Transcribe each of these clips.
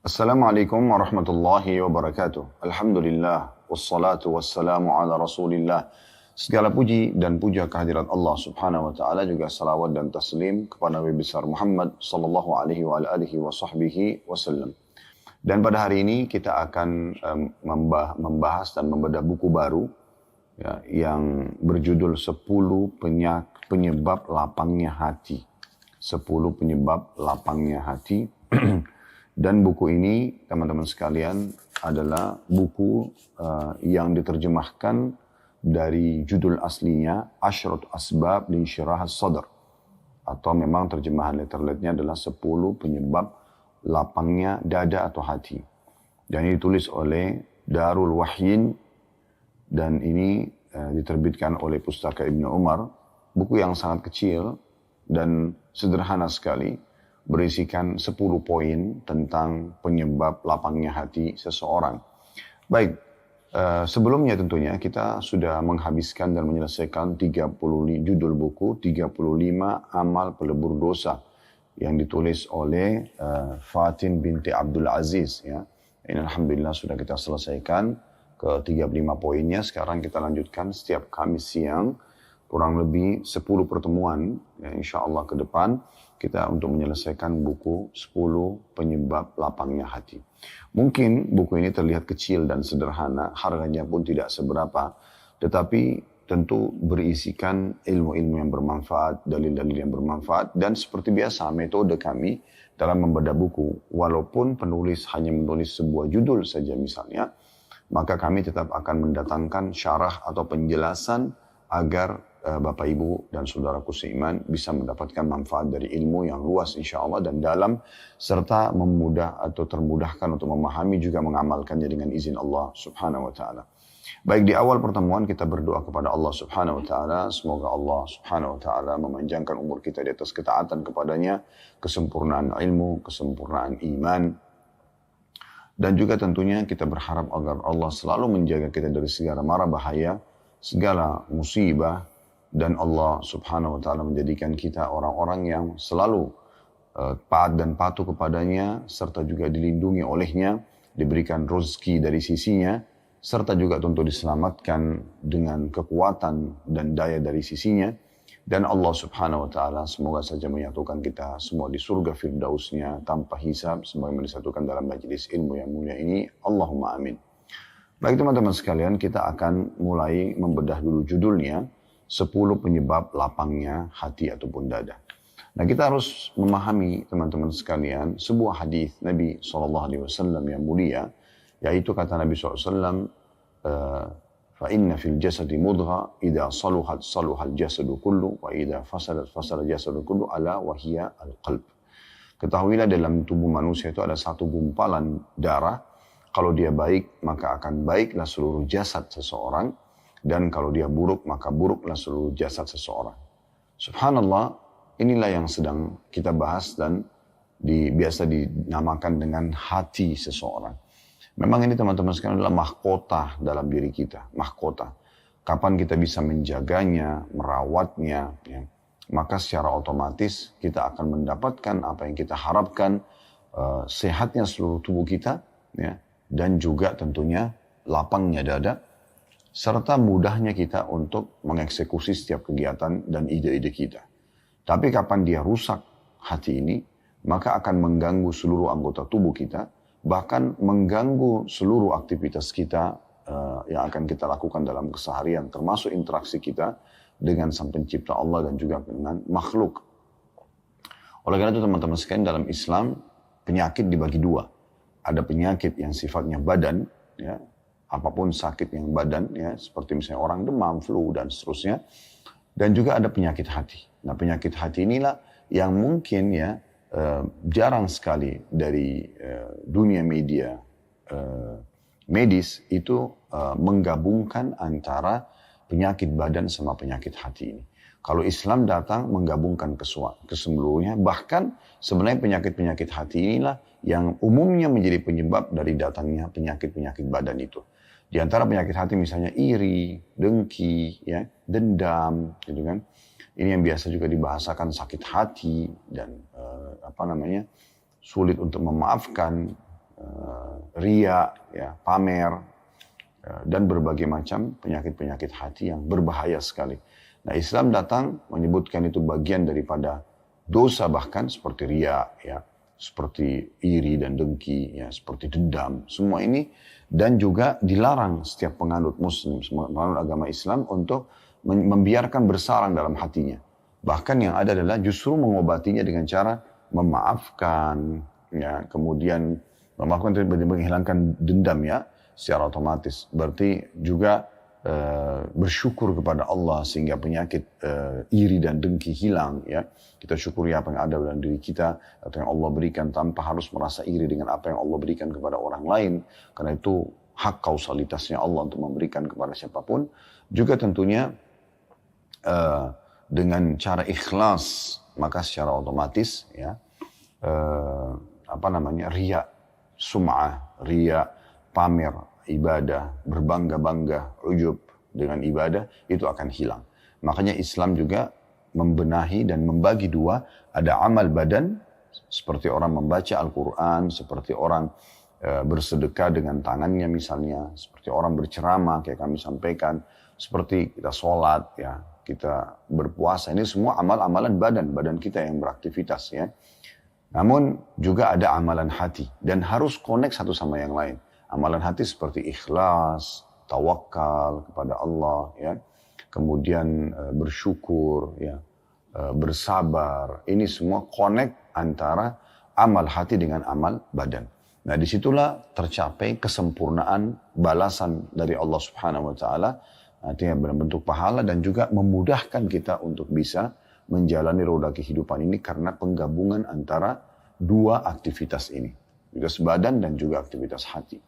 Assalamualaikum warahmatullahi wabarakatuh. Alhamdulillah, wassalatu wassalamu ala rasulillah. Segala puji dan puja kehadirat Allah subhanahu wa ta'ala, juga salawat dan taslim kepada Nabi besar Muhammad sallallahu alaihi wa alihi wa sahbihi wasallam. Dan pada hari ini kita akan membahas dan membedah buku baru ya, yang berjudul 10 penyebab lapangnya hati. 10 penyebab lapangnya hati. Dan buku ini, teman-teman sekalian, adalah buku yang diterjemahkan dari judul aslinya Ashratu Asbab Linsyirah As-Sadr. Atau memang terjemahan letterletnya adalah 10 penyebab lapangnya dada atau hati. Dan ini ditulis oleh Darul Wahyin dan ini diterbitkan oleh Pustaka Ibnu Umar. Buku yang sangat kecil dan sederhana sekali, berisikan 10 poin tentang penyebab lapangnya hati seseorang. Baik, sebelumnya tentunya kita sudah menghabiskan dan menyelesaikan 30 judul buku, 35 amal pelebur dosa yang ditulis oleh Fatin binti Abdul Aziz. Ya. Ini alhamdulillah sudah kita selesaikan ke 35 poinnya. Sekarang kita lanjutkan setiap Kamis siang, kurang lebih 10 pertemuan, ya, insya Allah ke depan, kita untuk menyelesaikan buku 10 penyebab lapangnya hati. Mungkin buku ini terlihat kecil dan sederhana, harganya pun tidak seberapa, tetapi tentu berisikan ilmu-ilmu yang bermanfaat, dalil-dalil yang bermanfaat, dan seperti biasa metode kami dalam membedah buku, walaupun penulis hanya menulis sebuah judul saja misalnya, maka kami tetap akan mendatangkan syarah atau penjelasan agar Bapak Ibu dan saudaraku seiman bisa mendapatkan manfaat dari ilmu yang luas insya Allah dan dalam, serta memudah atau termudahkan untuk memahami juga mengamalkannya dengan izin Allah subhanahu wa ta'ala. Baik, di awal pertemuan kita berdoa kepada Allah subhanahu wa ta'ala, semoga Allah subhanahu wa ta'ala memanjangkan umur kita di atas ketaatan kepadanya, kesempurnaan ilmu, kesempurnaan iman, dan juga tentunya kita berharap agar Allah selalu menjaga kita dari segala mara bahaya, segala musibah, dan Allah subhanahu wa ta'ala menjadikan kita orang-orang yang selalu taat dan patuh kepadanya, serta juga dilindungi olehnya, diberikan rezeki dari sisinya, serta juga tentu diselamatkan dengan kekuatan dan daya dari sisinya. Dan Allah subhanahu wa ta'ala semoga saja menyatukan kita semua di surga firdausnya tanpa hisab, semoga disatukan dalam majelis ilmu yang mulia ini. Allahumma amin. Baik teman-teman sekalian, kita akan mulai membedah dulu judulnya, 10 penyebab lapangnya hati ataupun dada. Nah, kita harus memahami teman-teman sekalian sebuah hadis Nabi SAW yang mulia, yaitu kata Nabi SAW, fa inna fil jasadi mudgha idza saluhat saluhal jasadu kullu wa idza fasadat fasada jasadu kullu ala wa hiya al-qalb. Ketahuilah dalam tubuh manusia itu ada satu gumpalan darah, kalau dia baik maka akan baiklah seluruh jasad seseorang, dan kalau dia buruk, maka buruklah seluruh jasad seseorang. Subhanallah, inilah yang sedang kita bahas dan biasa dinamakan dengan hati seseorang. Memang ini teman-teman sekalian adalah mahkota dalam diri kita. Mahkota. Kapan kita bisa menjaganya, merawatnya, ya, maka secara otomatis kita akan mendapatkan apa yang kita harapkan, sehatnya seluruh tubuh kita, ya, dan juga tentunya lapangnya dada, serta mudahnya kita untuk mengeksekusi setiap kegiatan dan ide-ide kita. Tapi kapan dia rusak hati ini, maka akan mengganggu seluruh anggota tubuh kita, bahkan mengganggu seluruh aktivitas kita yang akan kita lakukan dalam keseharian, termasuk interaksi kita dengan Sang Pencipta Allah dan juga dengan makhluk. Oleh karena itu teman-teman sekalian, dalam Islam penyakit dibagi dua. Ada penyakit yang sifatnya badan, ya, apapun sakit yang badan, ya, seperti misalnya orang demam, flu, dan seterusnya. Dan juga ada penyakit hati. Nah, penyakit hati inilah yang mungkin ya jarang sekali dari dunia media medis itu menggabungkan antara penyakit badan sama penyakit hati ini. Kalau Islam datang menggabungkan keseluruhnya, bahkan sebenarnya penyakit-penyakit hati inilah yang umumnya menjadi penyebab dari datangnya penyakit-penyakit badan itu. Di antara penyakit hati misalnya iri, dengki, ya, dendam, gitu kan. Ini yang biasa juga dibahasakan sakit hati dan sulit untuk memaafkan, ria, ya, pamer, dan berbagai macam penyakit-penyakit hati yang berbahaya sekali. Nah, Islam datang menyebutkan itu bagian daripada dosa, bahkan seperti ria, ya, seperti iri dan dengki, ya, seperti dendam, semua ini, dan juga dilarang setiap penganut muslim, penganut agama Islam untuk membiarkan bersarang dalam hatinya. Bahkan yang ada adalah justru mengobatinya dengan cara memaafkan, ya, kemudian memaafkan itu menghilangkan dendam, ya, secara otomatis. Berarti juga bersyukur kepada Allah sehingga penyakit iri dan dengki hilang, ya. Kita syukuri apa yang ada dalam diri kita atau yang Allah berikan tanpa harus merasa iri dengan apa yang Allah berikan kepada orang lain, karena itu hak kausalitasnya Allah untuk memberikan kepada siapapun. Juga tentunya dengan cara ikhlas, maka secara otomatis, ya, riya, sum'ah, riya, pamer ibadah, berbangga-bangga, ujub dengan ibadah, itu akan hilang. Makanya Islam juga membenahi dan membagi dua, ada amal badan, seperti orang membaca Al-Quran, seperti orang bersedekah dengan tangannya misalnya, seperti orang berceramah, kayak kami sampaikan, seperti kita sholat, ya, kita berpuasa, ini semua amal-amalan badan kita yang beraktivitas, ya. Namun juga ada amalan hati, dan harus connect satu sama yang lain. Amalan hati seperti ikhlas, tawakal kepada Allah, ya. Kemudian bersyukur, ya, bersabar. Ini semua connect antara amal hati dengan amal badan. Nah, disitulah tercapai kesempurnaan balasan dari Allah Subhanahu Wa Taala, artinya berbentuk pahala dan juga memudahkan kita untuk bisa menjalani roda kehidupan ini karena penggabungan antara dua aktivitas ini, aktivitas badan dan juga aktivitas hati.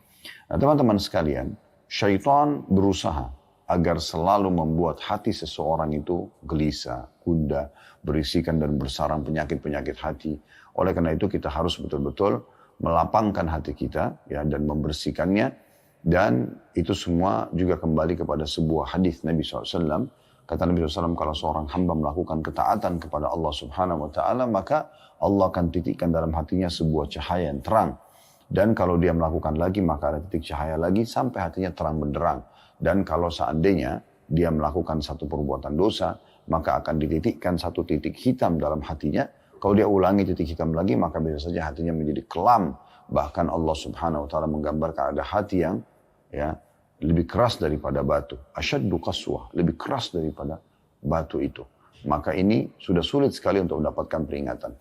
Nah, teman-teman sekalian, syaitan berusaha agar selalu membuat hati seseorang itu gelisah, gundah, berisikan dan bersarang penyakit-penyakit hati. Oleh karena itu kita harus betul-betul melapangkan hati kita, ya, dan membersihkannya. Dan itu semua juga kembali kepada sebuah hadis Nabi SAW. Kata Nabi SAW, kalau seorang hamba melakukan ketaatan kepada Allah Subhanahu Wa Taala, maka Allah akan titikkan dalam hatinya sebuah cahaya yang terang. Dan kalau dia melakukan lagi, maka ada titik cahaya lagi sampai hatinya terang benderang. Dan kalau seandainya dia melakukan satu perbuatan dosa, maka akan dititikkan satu titik hitam dalam hatinya. Kalau dia ulangi titik hitam lagi, maka bisa saja hatinya menjadi kelam. Bahkan Allah Subhanahu Wa Taala menggambarkan ada hati yang, ya, lebih keras daripada batu. Asyaddu qaswah, lebih keras daripada batu itu. Maka ini sudah sulit sekali untuk mendapatkan peringatan.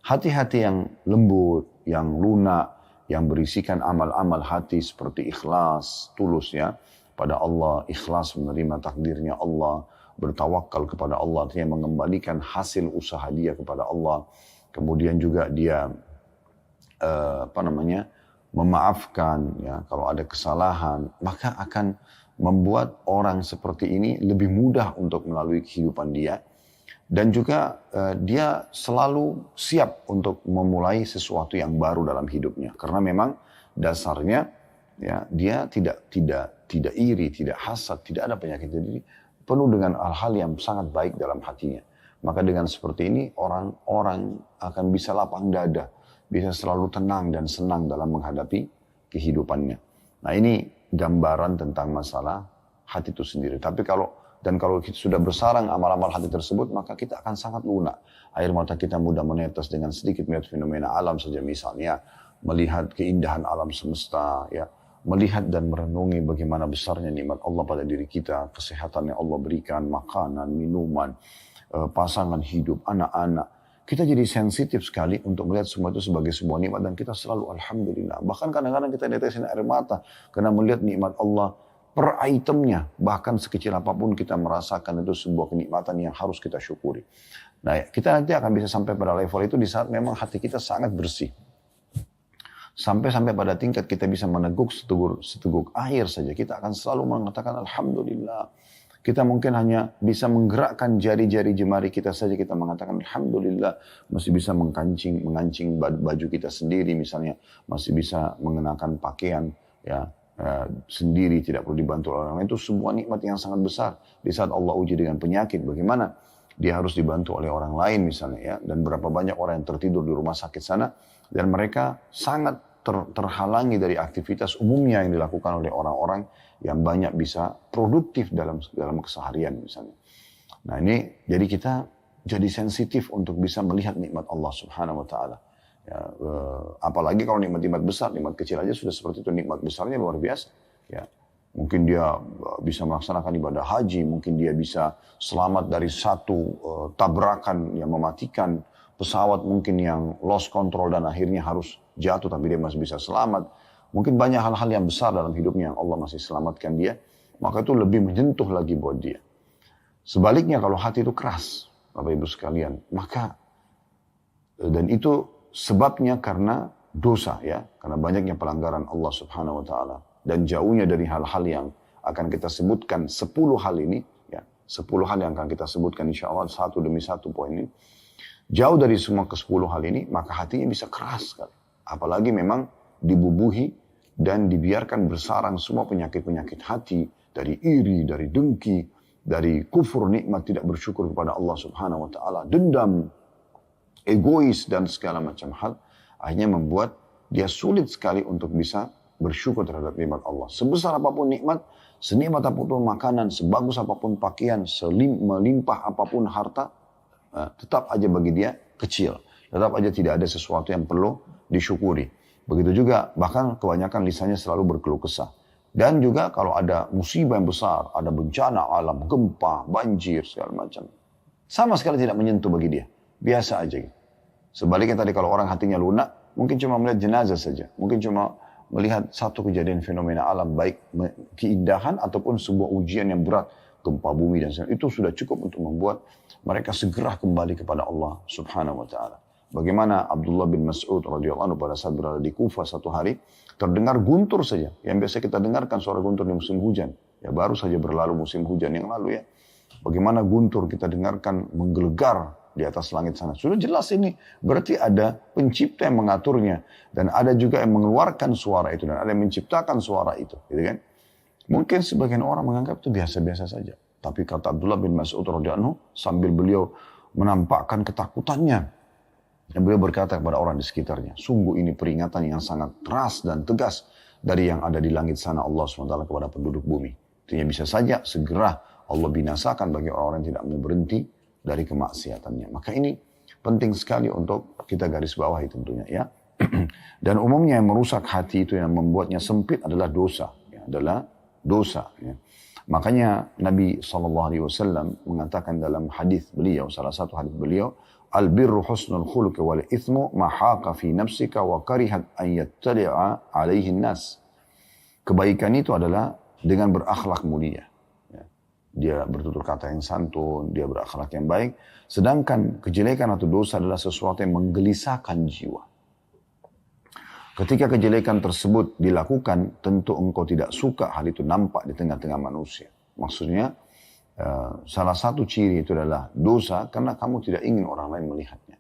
Hati-hati yang lembut, yang lunak, yang berisikan amal-amal hati seperti ikhlas, tulus, ya, pada Allah, ikhlas menerima takdirnya Allah, bertawakal kepada Allah, artinya mengembalikan hasil usaha dia kepada Allah. Kemudian juga dia memaafkan, ya, kalau ada kesalahan, maka akan membuat orang seperti ini lebih mudah untuk melalui kehidupan dia. Dan juga dia selalu siap untuk memulai sesuatu yang baru dalam hidupnya, karena memang dasarnya, ya, dia tidak iri, tidak hasad, tidak ada penyakit, jadi penuh dengan hal-hal yang sangat baik dalam hatinya. Maka dengan seperti ini orang-orang akan bisa lapang dada, bisa selalu tenang dan senang dalam menghadapi kehidupannya. Nah, ini gambaran tentang masalah hati itu sendiri. Tapi kalau kita sudah bersarang amal-amal hati tersebut, maka kita akan sangat lunak. Air mata kita mudah menetes dengan sedikit melihat fenomena alam saja, misalnya melihat keindahan alam semesta, ya, melihat dan merenungi bagaimana besarnya nikmat Allah pada diri kita, kesehatan yang Allah berikan, makanan, minuman, pasangan hidup, anak-anak. Kita jadi sensitif sekali untuk melihat semua itu sebagai sebuah nikmat, dan kita selalu alhamdulillah. Bahkan kadang-kadang kita netesin air mata karena melihat nikmat Allah per itemnya, bahkan sekecil apapun kita merasakan itu sebuah kenikmatan yang harus kita syukuri. Nah, kita nanti akan bisa sampai pada level itu di saat memang hati kita sangat bersih. Sampai pada tingkat kita bisa meneguk seteguk air saja, kita akan selalu mengatakan alhamdulillah. Kita mungkin hanya bisa menggerakkan jari-jari jemari kita saja, kita mengatakan alhamdulillah, masih bisa mengancing baju kita sendiri misalnya, masih bisa mengenakan pakaian, ya, sendiri, tidak perlu dibantu orang lain. Itu semua nikmat yang sangat besar. Di saat Allah uji dengan penyakit, bagaimana dia harus dibantu oleh orang lain misalnya, ya, dan berapa banyak orang yang tertidur di rumah sakit sana dan mereka sangat terhalangi dari aktivitas umumnya yang dilakukan oleh orang-orang yang banyak bisa produktif dalam keseharian misalnya. Nah ini jadi kita jadi sensitif untuk bisa melihat nikmat Allah Subhanahu wa taala. Ya, apalagi kalau nikmat-nikmat besar, nikmat kecil aja sudah seperti itu, nikmat besarnya luar biasa. Ya, mungkin dia bisa melaksanakan ibadah haji, mungkin dia bisa selamat dari satu tabrakan yang mematikan, pesawat mungkin yang lost control dan akhirnya harus jatuh tapi dia masih bisa selamat. Mungkin banyak hal-hal yang besar dalam hidupnya yang Allah masih selamatkan dia, maka itu lebih menyentuh lagi buat dia. Sebaliknya kalau hati itu keras, Bapak Ibu sekalian, maka dan itu sebabnya karena dosa ya, karena banyaknya pelanggaran Allah Subhanahu wa taala dan jauhnya dari hal-hal yang akan kita sebutkan 10 hal ini ya, 10 hal yang akan kita sebutkan insyaallah satu demi satu poin ini. Jauh dari semua ke-10 hal ini, maka hatinya bisa keras sekali. Apalagi memang dibubuhi dan dibiarkan bersarang semua penyakit-penyakit hati dari iri, dari dengki, dari kufur nikmat tidak bersyukur kepada Allah Subhanahu wa taala, dendam, egois dan segala macam hal akhirnya membuat dia sulit sekali untuk bisa bersyukur terhadap nikmat Allah. Sebesar apapun nikmat, senikmat apapun makanan, sebagus apapun pakaian, melimpah apapun harta, tetap aja bagi dia kecil. Tetap aja tidak ada sesuatu yang perlu disyukuri. Begitu juga bahkan kebanyakan lisannya selalu berkeluh kesah. Dan juga kalau ada musibah yang besar, ada bencana alam, gempa, banjir, segala macam. Sama sekali tidak menyentuh bagi dia. Biasa aja gitu. Sebaliknya tadi kalau orang hatinya lunak, mungkin cuma melihat jenazah saja. Mungkin cuma melihat satu kejadian fenomena alam, baik keindahan ataupun sebuah ujian yang berat, gempa bumi dan sebagainya. Itu sudah cukup untuk membuat mereka segera kembali kepada Allah Subhanahu wa taala. Bagaimana Abdullah bin Mas'ud radhiyallahu anhu pada saat berada di Kufah satu hari, terdengar guntur saja. Yang biasa kita dengarkan suara guntur di musim hujan. Ya baru saja berlalu musim hujan yang lalu ya. Bagaimana guntur kita dengarkan menggelegar di atas langit sana. Sudah jelas ini. Berarti ada pencipta yang mengaturnya. Dan ada juga yang mengeluarkan suara itu. Dan ada yang menciptakan suara itu. Gitu kan? Mungkin sebagian orang menganggap itu biasa-biasa saja. Tapi kata Abdullah bin Mas'ud radhiyallahu anhu sambil beliau menampakkan ketakutannya. Dan beliau berkata kepada orang di sekitarnya, sungguh ini peringatan yang sangat keras dan tegas dari yang ada di langit sana Allah SWT kepada penduduk bumi. Artinya bisa saja segera Allah binasakan bagi orang-orang yang tidak mau berhenti dari kemaksiatannya. Maka ini penting sekali untuk kita garis bawahi tentunya ya. Dan umumnya yang merusak hati itu yang membuatnya sempit adalah dosa. Ya, adalah dosa. Ya. Makanya Nabi SAW mengatakan dalam hadis beliau, salah satu hadis beliau, Al-birru husnul khuluq wal ithmu mahaka fi nafsika wa karihat an yattali'a alaihi nas. Kebaikan itu adalah dengan berakhlak mulia. Ya. Dia bertutur kata yang santun, dia berakhlak yang baik. Sedangkan kejelekan atau dosa adalah sesuatu yang menggelisahkan jiwa. Ketika kejelekan tersebut dilakukan, tentu engkau tidak suka hal itu nampak di tengah-tengah manusia. Maksudnya, salah satu ciri itu adalah dosa karena kamu tidak ingin orang lain melihatnya.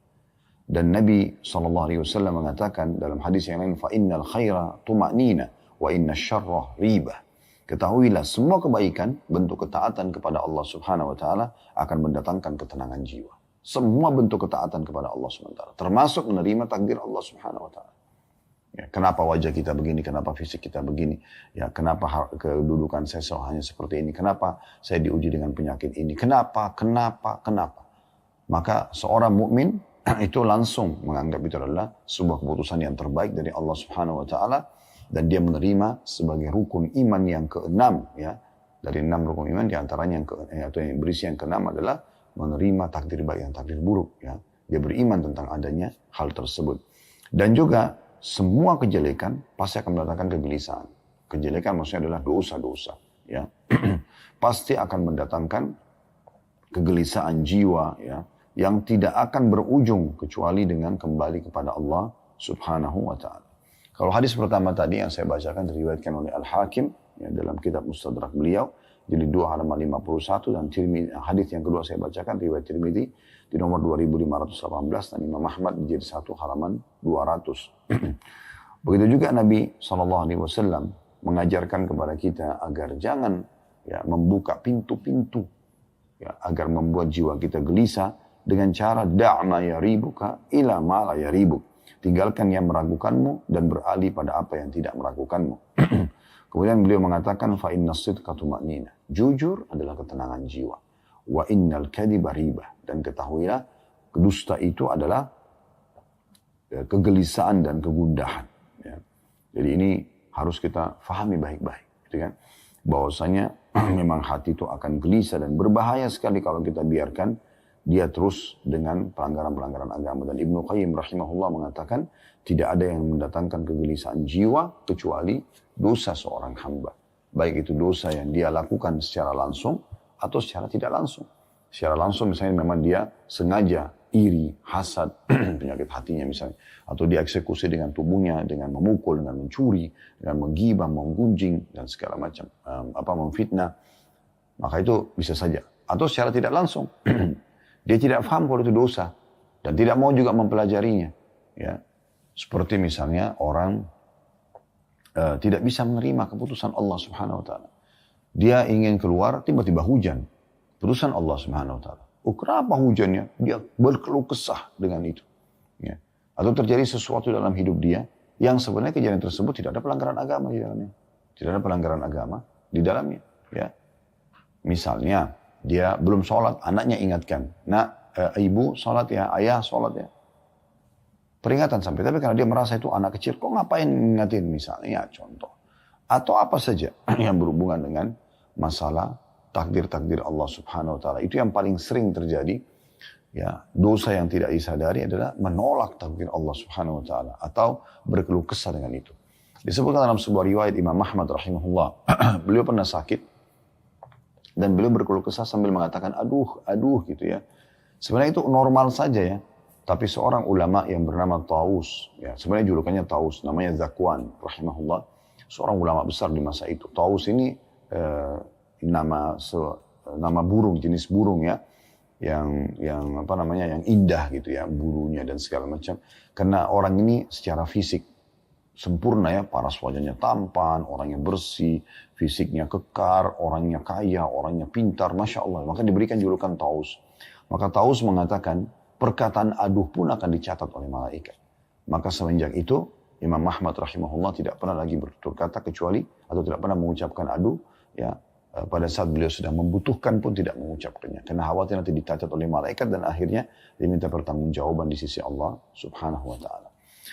Dan Nabi SAW mengatakan dalam hadis yang lain, فَإِنَّ الْخَيْرَ طُمَأْنِينَ وَإِنَّ الشَّرَّ رِيبَةً. Ketahuilah semua kebaikan, bentuk ketaatan kepada Allah Subhanahu wa taala akan mendatangkan ketenangan jiwa. Semua bentuk ketaatan kepada Allah Subhanahu wa taala, termasuk menerima takdir Allah Subhanahu wa taala. Ya, kenapa wajah kita begini, kenapa fisik kita begini, ya kenapa kedudukan saya hanya seperti ini, kenapa saya diuji dengan penyakit ini, kenapa. Maka seorang mukmin itu langsung menganggap itu adalah sebuah keputusan yang terbaik dari Allah Subhanahu wa taala dan dia menerima sebagai rukun iman yang keenam ya. Dari 6 rukun iman diantaranya atau yang berisi yang keenam adalah menerima takdir baik dan takdir buruk ya. Dia beriman tentang adanya hal tersebut. Dan juga semua kejelekan pasti akan mendatangkan kegelisahan. Kejelekan maksudnya adalah dosa-dosa. Ya. Pasti akan mendatangkan kegelisahan jiwa ya, yang tidak akan berujung kecuali dengan kembali kepada Allah Subhanahu wa ta'ala. Kalau hadis pertama tadi yang saya bacakan diriwayatkan oleh Al-Hakim ya, dalam kitab Mustadrak beliau, jadi 2 halaman 51 dan hadis yang kedua saya bacakan riwayat Tirmidzi di nomor 2518 dan Imam Ahmad menjadi 1 halaman 200. Begitu juga Nabi SAW mengajarkan kepada kita agar jangan ya, membuka pintu-pintu ya, agar membuat jiwa kita gelisah dengan cara da'ma yaribuka ila ma la yaribuk. tinggalkan yang meragukanmu dan beralih pada apa yang tidak meragukanmu. Kemudian beliau mengatakan, fa inna sidqa tuma'nina. Jujur adalah ketenangan jiwa. Wa innal kadhiba ribah. Dan ketahuilah, dusta itu adalah kegelisahan dan kegundahan. Ya. Jadi ini harus kita fahami baik-baik. Gitu kan? Bahwasanya memang hati itu akan gelisah dan berbahaya sekali kalau kita biarkan dia terus dengan pelanggaran-pelanggaran agama. Dan Ibnu Qayyim rahimahullah mengatakan, tidak ada yang mendatangkan kegelisahan jiwa kecuali dosa seorang hamba. Baik itu dosa yang dia lakukan secara langsung atau secara tidak langsung. Secara langsung misalnya memang dia sengaja iri, hasad, penyakit hatinya misalnya. Atau dia eksekusi dengan tubuhnya, dengan memukul, dengan mencuri, dengan menggibah, menggunjing, dan segala macam. Memfitnah. Maka itu bisa saja. Atau secara tidak langsung. Dia tidak paham kalau itu dosa. Dan tidak mau juga mempelajarinya. Ya. Seperti misalnya orang tidak bisa menerima keputusan Allah subhanahu wa ta'ala. Dia ingin keluar, tiba-tiba hujan. Putusan Allah subhanahu wa ta'ala. Kenapa hujannya? Dia berkeluh kesah dengan itu. Ya. Atau terjadi sesuatu dalam hidup dia, yang sebenarnya kejadian tersebut tidak ada pelanggaran agama di dalamnya. Tidak ada pelanggaran agama di dalamnya. Ya. Misalnya, dia belum sholat, anaknya ingatkan. Nak, ibu sholat ya, ayah sholat ya. Peringatan sampai, tapi karena dia merasa itu anak kecil, kok ngapain ingatin misalnya, contoh. Atau apa saja yang berhubungan dengan masalah takdir-takdir Allah subhanahu wa ta'ala. Itu yang paling sering terjadi. Ya, dosa yang tidak disadari adalah menolak takdir Allah subhanahu wa ta'ala. Atau berkeluh kesah dengan itu. Disebutkan dalam sebuah riwayat Imam Ahmad rahimahullah. Beliau pernah sakit. Dan beliau berkeluh kesah sambil mengatakan, aduh gitu ya. Sebenarnya itu normal saja ya. Tapi seorang ulama yang bernama Taus, ya, sebenarnya julukannya Taus, namanya Zakwan, rahimahullah, seorang ulama besar di masa itu. Taus ini nama burung, jenis burung ya, yang indah gitu ya, bulunya dan segala macam. Karena orang ini secara fisik sempurna ya, paras wajahnya tampan, orangnya bersih, fisiknya kekar, orangnya kaya, orangnya pintar, masya Allah. Maka diberikan julukan Taus. Maka Taus mengatakan, perkataan aduh pun akan dicatat oleh malaikat. Maka semenjak itu, Imam Ahmad rahimahullah tidak pernah lagi bertutur kata kecuali, atau tidak pernah mengucapkan aduh, ya, pada saat beliau sedang membutuhkan pun tidak mengucapkannya. Karena khawatir nanti dicatat oleh malaikat dan akhirnya diminta pertanggungjawaban di sisi Allah subhanahu wa ta'ala.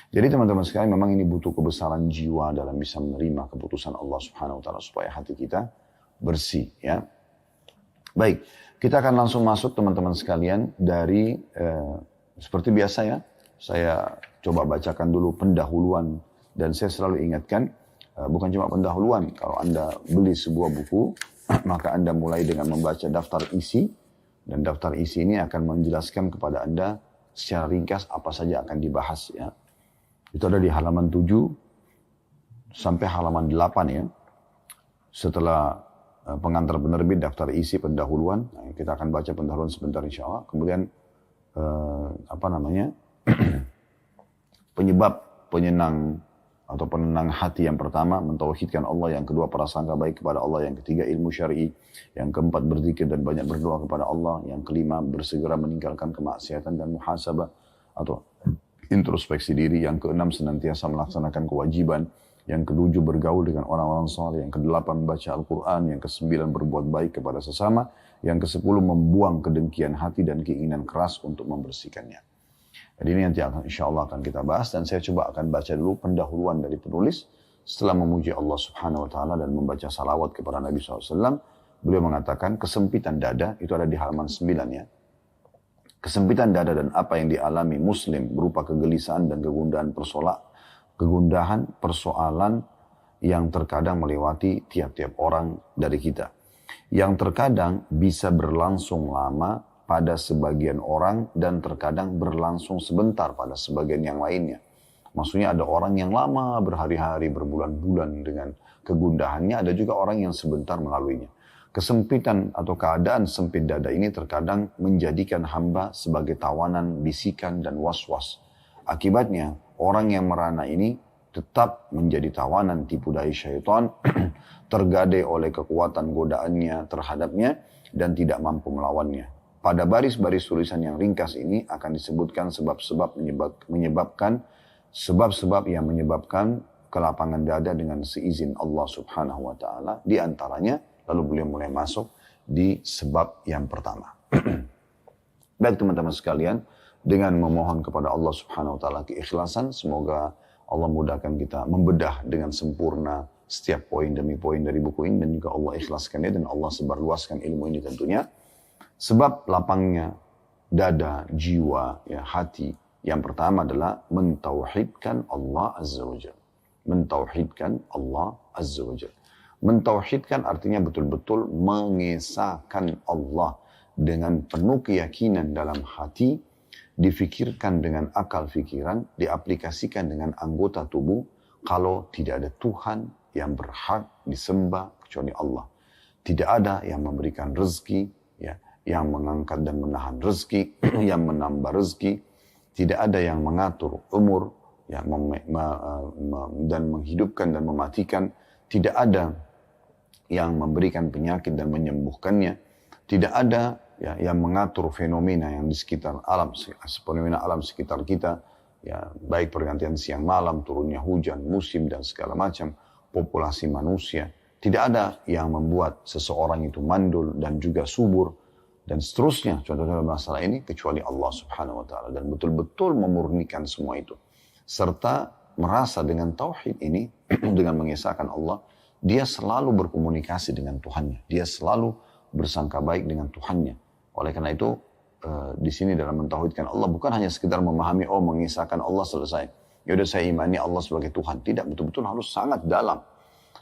Jadi teman-teman sekalian, memang ini butuh kebesaran jiwa dalam bisa menerima keputusan Allah subhanahu wa ta'ala supaya hati kita bersih. Ya. Baik. Kita akan langsung masuk teman-teman sekalian dari, seperti biasa ya, saya coba bacakan dulu pendahuluan. Dan saya selalu ingatkan, bukan cuma pendahuluan, kalau Anda beli sebuah buku, maka Anda mulai dengan membaca daftar isi, dan daftar isi ini akan menjelaskan kepada Anda secara ringkas apa saja akan dibahas ya. Itu ada di halaman 7 sampai halaman 8 ya. Setelah pengantar penerbit, daftar isi, pendahuluan. Nah, kita akan baca pendahuluan sebentar insya Allah. Kemudian penyebab penyenang atau penenang hati yang pertama, mentauhidkan Allah. Yang kedua, prasangka baik kepada Allah. Yang ketiga, ilmu syar'i. Yang keempat, berzikir dan banyak berdoa kepada Allah. Yang kelima, bersegera meninggalkan kemaksiatan dan muhasabah atau introspeksi diri. Yang keenam, senantiasa melaksanakan kewajiban. Yang ketujuh, bergaul dengan orang-orang saleh. Yang kedelapan, membaca Al-Quran. Yang kesembilan, berbuat baik kepada sesama. Yang kesepuluh, membuang kedengkian hati dan keinginan keras untuk membersihkannya. Jadi ini nanti insya Allah akan kita bahas. Dan saya coba akan baca dulu pendahuluan dari penulis. Setelah memuji Allah subhanahu wa ta'ala dan membaca salawat kepada Nabi SAW. Beliau mengatakan kesempitan dada, itu ada di halaman 9 ya. Kesempitan dada dan apa yang dialami muslim berupa kegelisahan dan kegundahan persoalan yang terkadang melewati tiap-tiap orang dari kita. Yang terkadang bisa berlangsung lama pada sebagian orang dan terkadang berlangsung sebentar pada sebagian yang lainnya. Maksudnya ada orang yang lama, berhari-hari, berbulan-bulan dengan kegundahannya, ada juga orang yang sebentar melaluinya. Kesempitan atau keadaan sempit dada ini terkadang menjadikan hamba sebagai tawanan, bisikan, dan was-was. Akibatnya, orang yang merana ini tetap menjadi tawanan tipu daya syaitan, tergadai oleh kekuatan godaannya terhadapnya, dan tidak mampu melawannya. Pada baris-baris tulisan yang ringkas ini akan disebutkan sebab-sebab menyebabkan sebab-sebab yang menyebabkan kelapangan dada dengan seizin Allah Subhanahu wa taala. Di antaranya lalu beliau mulai masuk di sebab yang pertama. Baik teman-teman sekalian, dengan memohon kepada Allah Subhanahu wa taala keikhlasan, semoga Allah mudahkan kita membedah dengan sempurna setiap poin demi poin dari buku ini, dan juga Allah ikhlaskannya dan Allah sebarluaskan ilmu ini tentunya. Sebab lapangnya dada, jiwa, ya, hati, yang pertama adalah mentauhidkan Allah Azza wa Jalla. Mentauhidkan Allah Azza wa Jalla. Mentauhidkan artinya betul-betul mengesahkan Allah dengan penuh keyakinan dalam hati, difikirkan dengan akal fikiran, diaplikasikan dengan anggota tubuh, kalau tidak ada Tuhan yang berhak disembah kecuali Allah. Tidak ada yang memberikan rezeki, ya, yang mengangkat dan menahan rezeki, yang menambah rezeki. Tidak ada yang mengatur umur, ya, dan menghidupkan dan mematikan. Tidak ada yang memberikan penyakit dan menyembuhkannya. Tidak ada, ya, yang mengatur fenomena yang di sekitar alam, fenomena alam sekitar kita, ya, baik pergantian siang malam, turunnya hujan, musim dan segala macam, populasi manusia. Tidak ada yang membuat seseorang itu mandul dan juga subur dan seterusnya. Contohnya masalah ini kecuali Allah Subhanahu wa taala, dan betul-betul memurnikan semua itu serta merasa dengan tauhid ini dengan mengesahkan Allah, dia selalu berkomunikasi dengan Tuhannya. Dia selalu bersangka baik dengan Tuhannya. Oleh karena itu, di sini dalam mentauhidkan Allah bukan hanya sekedar memahami, oh mengisahkan Allah selesai. Ya udah saya imani Allah sebagai Tuhan. Tidak, betul-betul harus sangat dalam.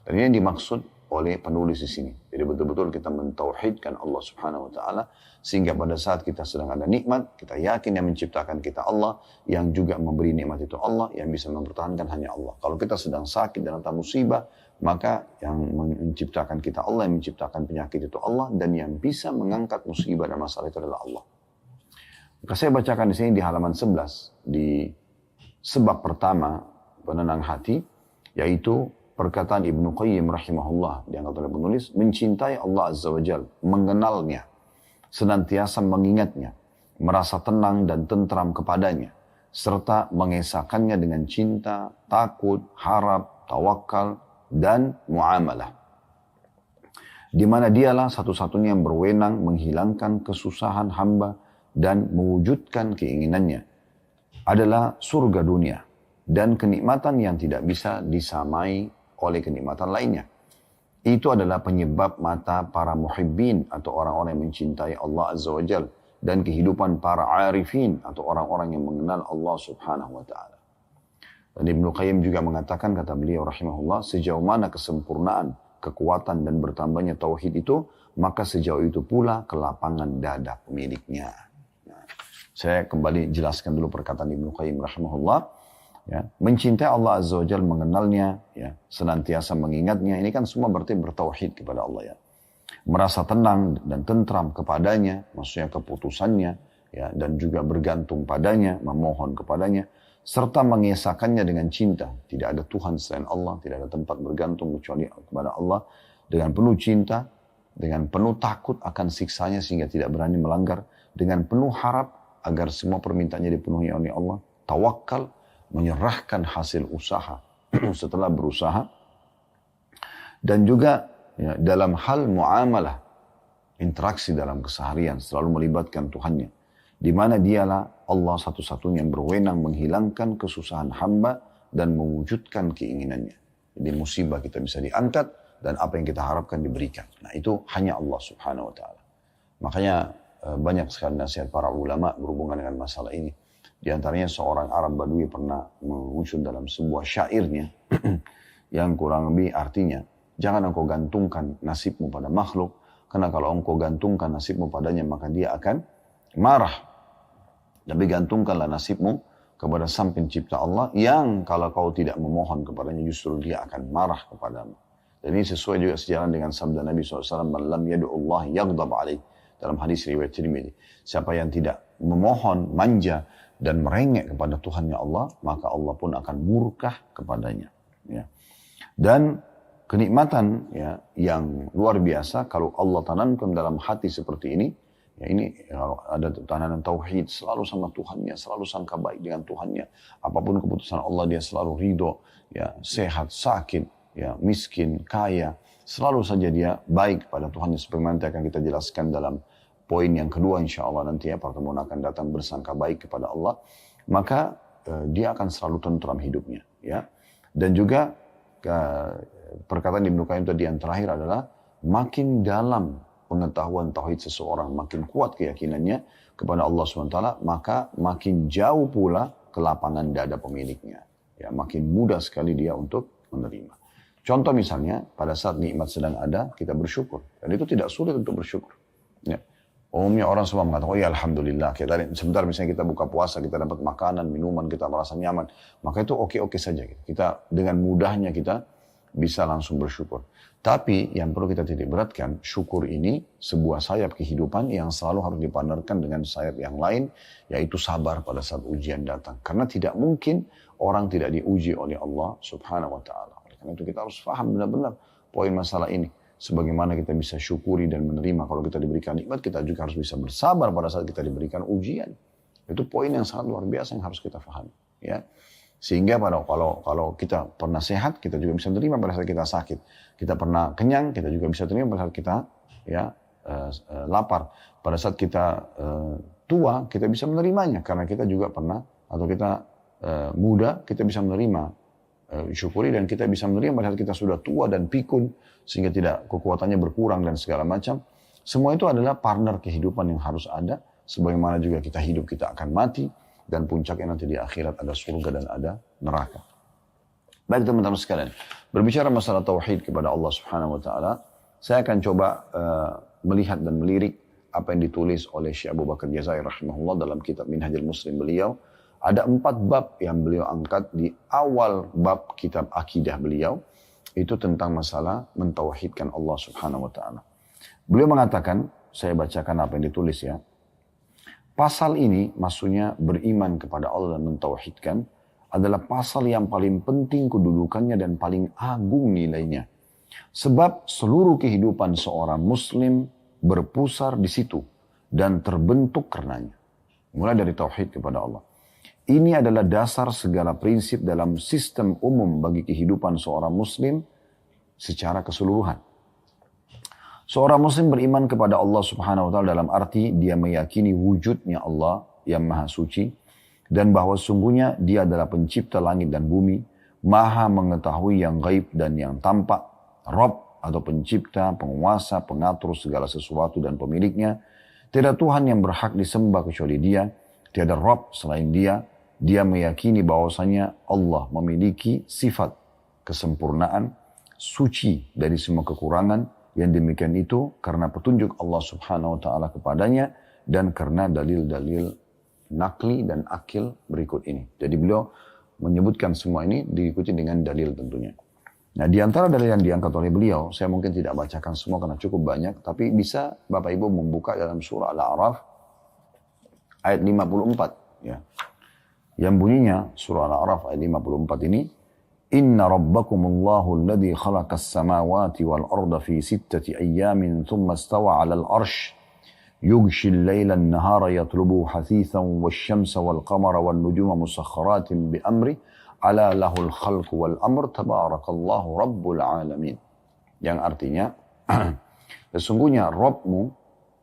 Dan ini yang dimaksud oleh penulis di sini. Jadi betul-betul kita mentauhidkan Allah Subhanahu wa taala, sehingga pada saat kita sedang ada nikmat, kita yakin yang menciptakan kita Allah, yang juga memberi nikmat itu Allah, yang bisa mempertahankan hanya Allah. Kalau kita sedang sakit dan datang musibah, maka yang menciptakan kita Allah, yang menciptakan penyakit itu Allah, dan yang bisa mengangkat musibah dan masalah itu adalah Allah. Maka saya bacakan di sini di halaman 11, di sebab pertama penenang hati, yaitu perkataan Ibnu Qayyim rahimahullah, diangkat oleh penulis, mencintai Allah Azza wa Jalla, mengenalnya, senantiasa mengingatnya, merasa tenang dan tentram kepadanya, serta mengesahkannya dengan cinta, takut, harap, tawakal, dan muamalah. Di mana dialah satu-satunya yang berwenang menghilangkan kesusahan hamba dan mewujudkan keinginannya. Adalah surga dunia dan kenikmatan yang tidak bisa disamai oleh kenikmatan lainnya. Itu adalah penyebab mata para muhibbin atau orang-orang yang mencintai Allah Azza wa Jal, dan kehidupan para arifin atau orang-orang yang mengenal Allah Subhanahu wa taala. Dan Ibnu Qayyim juga mengatakan, kata beliau rahimahullah, sejauh mana kesempurnaan, kekuatan dan bertambahnya tauhid itu, maka sejauh itu pula kelapangan dada pemiliknya. Nah, saya kembali jelaskan dulu perkataan Ibnu Qayyim rahimahullah. Ya, mencintai Allah Azza wa Jalla, mengenalnya, ya, senantiasa mengingatnya, ini kan semua berarti bertauhid kepada Allah, ya. Merasa tenang dan tentram kepadanya, maksudnya keputusannya, ya, dan juga bergantung padanya, memohon kepadanya, serta mengesahkannya dengan cinta. Tidak ada Tuhan selain Allah, tidak ada tempat bergantung kecuali kepada Allah, dengan penuh cinta, dengan penuh takut akan siksanya sehingga tidak berani melanggar, dengan penuh harap agar semua permintaannya dipenuhi oleh Allah, tawakal, menyerahkan hasil usaha setelah berusaha, dan juga, ya, dalam hal muamalah, interaksi dalam keseharian selalu melibatkan Tuhannya, di mana dialah Allah satu-satunya yang berwenang menghilangkan kesusahan hamba dan mewujudkan keinginannya. Jadi musibah kita bisa diangkat dan apa yang kita harapkan diberikan. Nah, itu hanya Allah Subhanahu wa taala. Makanya banyak sekali nasihat para ulama berhubungan dengan masalah ini. Di antaranya seorang Arab Badui pernah mengusul dalam sebuah syairnya yang kurang lebih artinya, jangan engkau gantungkan nasibmu pada makhluk, karena kalau engkau gantungkan nasibmu padanya maka dia akan marah. Tapi gantungkanlah nasibmu kepada Sang Pencipta Allah, yang kalau kau tidak memohon kepadanya justru dia akan marah kepadamu. Dan ini sesuai juga sejalan dengan sabda Nabi SAW, "Man lam yad'ullahi yaghdab alaih." Dalam hadis riwayat Tirmidzi, siapa yang tidak memohon, manja dan merengek kepada Tuhannya Allah, maka Allah pun akan murka kepadanya. Ya. Dan kenikmatan, ya, yang luar biasa kalau Allah tanamkan dalam hati seperti ini, Ya ini kalau ada tanaman tauhid, selalu sama Tuhannya, selalu sangka baik dengan Tuhannya. Apapun keputusan Allah dia selalu ridho, ya sehat, sakit, ya miskin, kaya, selalu saja dia baik pada Tuhannya. Seperti nanti akan kita jelaskan dalam poin yang kedua insya Allah nanti ya, pertemuan akan datang bersangka baik kepada Allah. Maka dia akan selalu tentram hidupnya. Ya. Dan juga perkataan Ibnu Qayyim tadi yang terakhir adalah makin dalam pengetahuan tauhid seseorang, makin kuat keyakinannya kepada Allah SWT, maka makin jauh pula kelapangan dada pemiliknya. Ya, makin mudah sekali dia untuk menerima. Contoh misalnya, pada saat nikmat sedang ada, kita bersyukur. Dan itu tidak sulit untuk bersyukur. Ya. Umumnya orang semua mengatakan, oh ya Alhamdulillah. Sebentar misalnya kita buka puasa, kita dapat makanan, minuman, kita merasa nyaman. Maka itu oke-oke saja. Kita dengan mudahnya kita bisa langsung bersyukur. Tapi yang perlu kita titik beratkan, syukur ini sebuah sayap kehidupan yang selalu harus dipandarkan dengan sayap yang lain, yaitu sabar pada saat ujian datang. Karena tidak mungkin orang tidak diuji oleh Allah Subhanahu wa Ta'ala. Karena itu kita harus paham benar-benar poin masalah ini. Sebagaimana kita bisa syukuri dan menerima kalau kita diberikan nikmat, kita juga harus bisa bersabar pada saat kita diberikan ujian. Itu poin yang sangat luar biasa yang harus kita pahami. Ya. Sehingga kalau kita pernah sehat, kita juga bisa menerima pada saat kita sakit. Kita pernah kenyang, kita juga bisa terima pada saat kita lapar. Pada saat kita tua, kita bisa menerimanya. Karena kita juga pernah, atau kita muda, kita bisa menerima, syukuri, dan kita bisa menerima pada saat kita sudah tua dan pikun, sehingga tidak kekuatannya berkurang dan segala macam. Semua itu adalah partner kehidupan yang harus ada. Sebagaimana juga kita hidup, kita akan mati. Dan puncaknya nanti di akhirat ada surga dan ada neraka. Baik teman-teman sekalian, berbicara masalah tauhid kepada Allah Subhanahu wa Ta'ala, saya akan coba melihat dan melirik apa yang ditulis oleh Syekh Abu Bakar Jazair rahimahullah dalam kitab Minhajul Muslim beliau. Ada 4 bab yang beliau angkat di awal bab kitab akidah beliau, itu tentang masalah mentauhidkan Allah Subhanahu wa Ta'ala. Beliau mengatakan, saya bacakan apa yang ditulis ya. Pasal ini maksudnya beriman kepada Allah dan mentauhidkan adalah pasal yang paling penting kedudukannya dan paling agung nilainya. Sebab seluruh kehidupan seorang muslim berpusar di situ dan terbentuk karenanya. Mulai dari tauhid kepada Allah. Ini adalah dasar segala prinsip dalam sistem umum bagi kehidupan seorang muslim secara keseluruhan. Seorang muslim beriman kepada Allah Subhanahu wa Ta'ala dalam arti dia meyakini wujudnya Allah yang maha suci dan bahwa sungguhnya dia adalah pencipta langit dan bumi, maha mengetahui yang gaib dan yang tampak, Rabb atau pencipta, penguasa, pengatur segala sesuatu dan pemiliknya. Tiada Tuhan yang berhak disembah kecuali dia, tiada Rabb selain dia. Dia meyakini bahwasanya Allah memiliki sifat kesempurnaan, suci dari semua kekurangan. Yang demikian itu karena petunjuk Allah Subhanahu wa Ta'ala kepadanya dan karena dalil-dalil nakli dan akil berikut ini. Jadi beliau menyebutkan semua ini diikuti dengan dalil tentunya. Nah di antara dalil yang diangkat oleh beliau, saya mungkin tidak bacakan semua karena cukup banyak, tapi bisa Bapak Ibu membuka dalam surah Al-A'raf ayat 54. Ya. Yang bunyinya surah Al-A'raf ayat 54 ini, Inna rabbakumullahu alladhi khalaqas samawati wal arda fi 6 ayyamin thumma istawa 'alal arsh yughshi al-layla an-nahara yatlubuhu hasithan wash-shamsa wal qamara wan nujuma musakhkharatin bi amri ala lahul khalqu wal amr tabarakallahu rabbul alamin. Yang artinya sesungguhnya Rabbmu,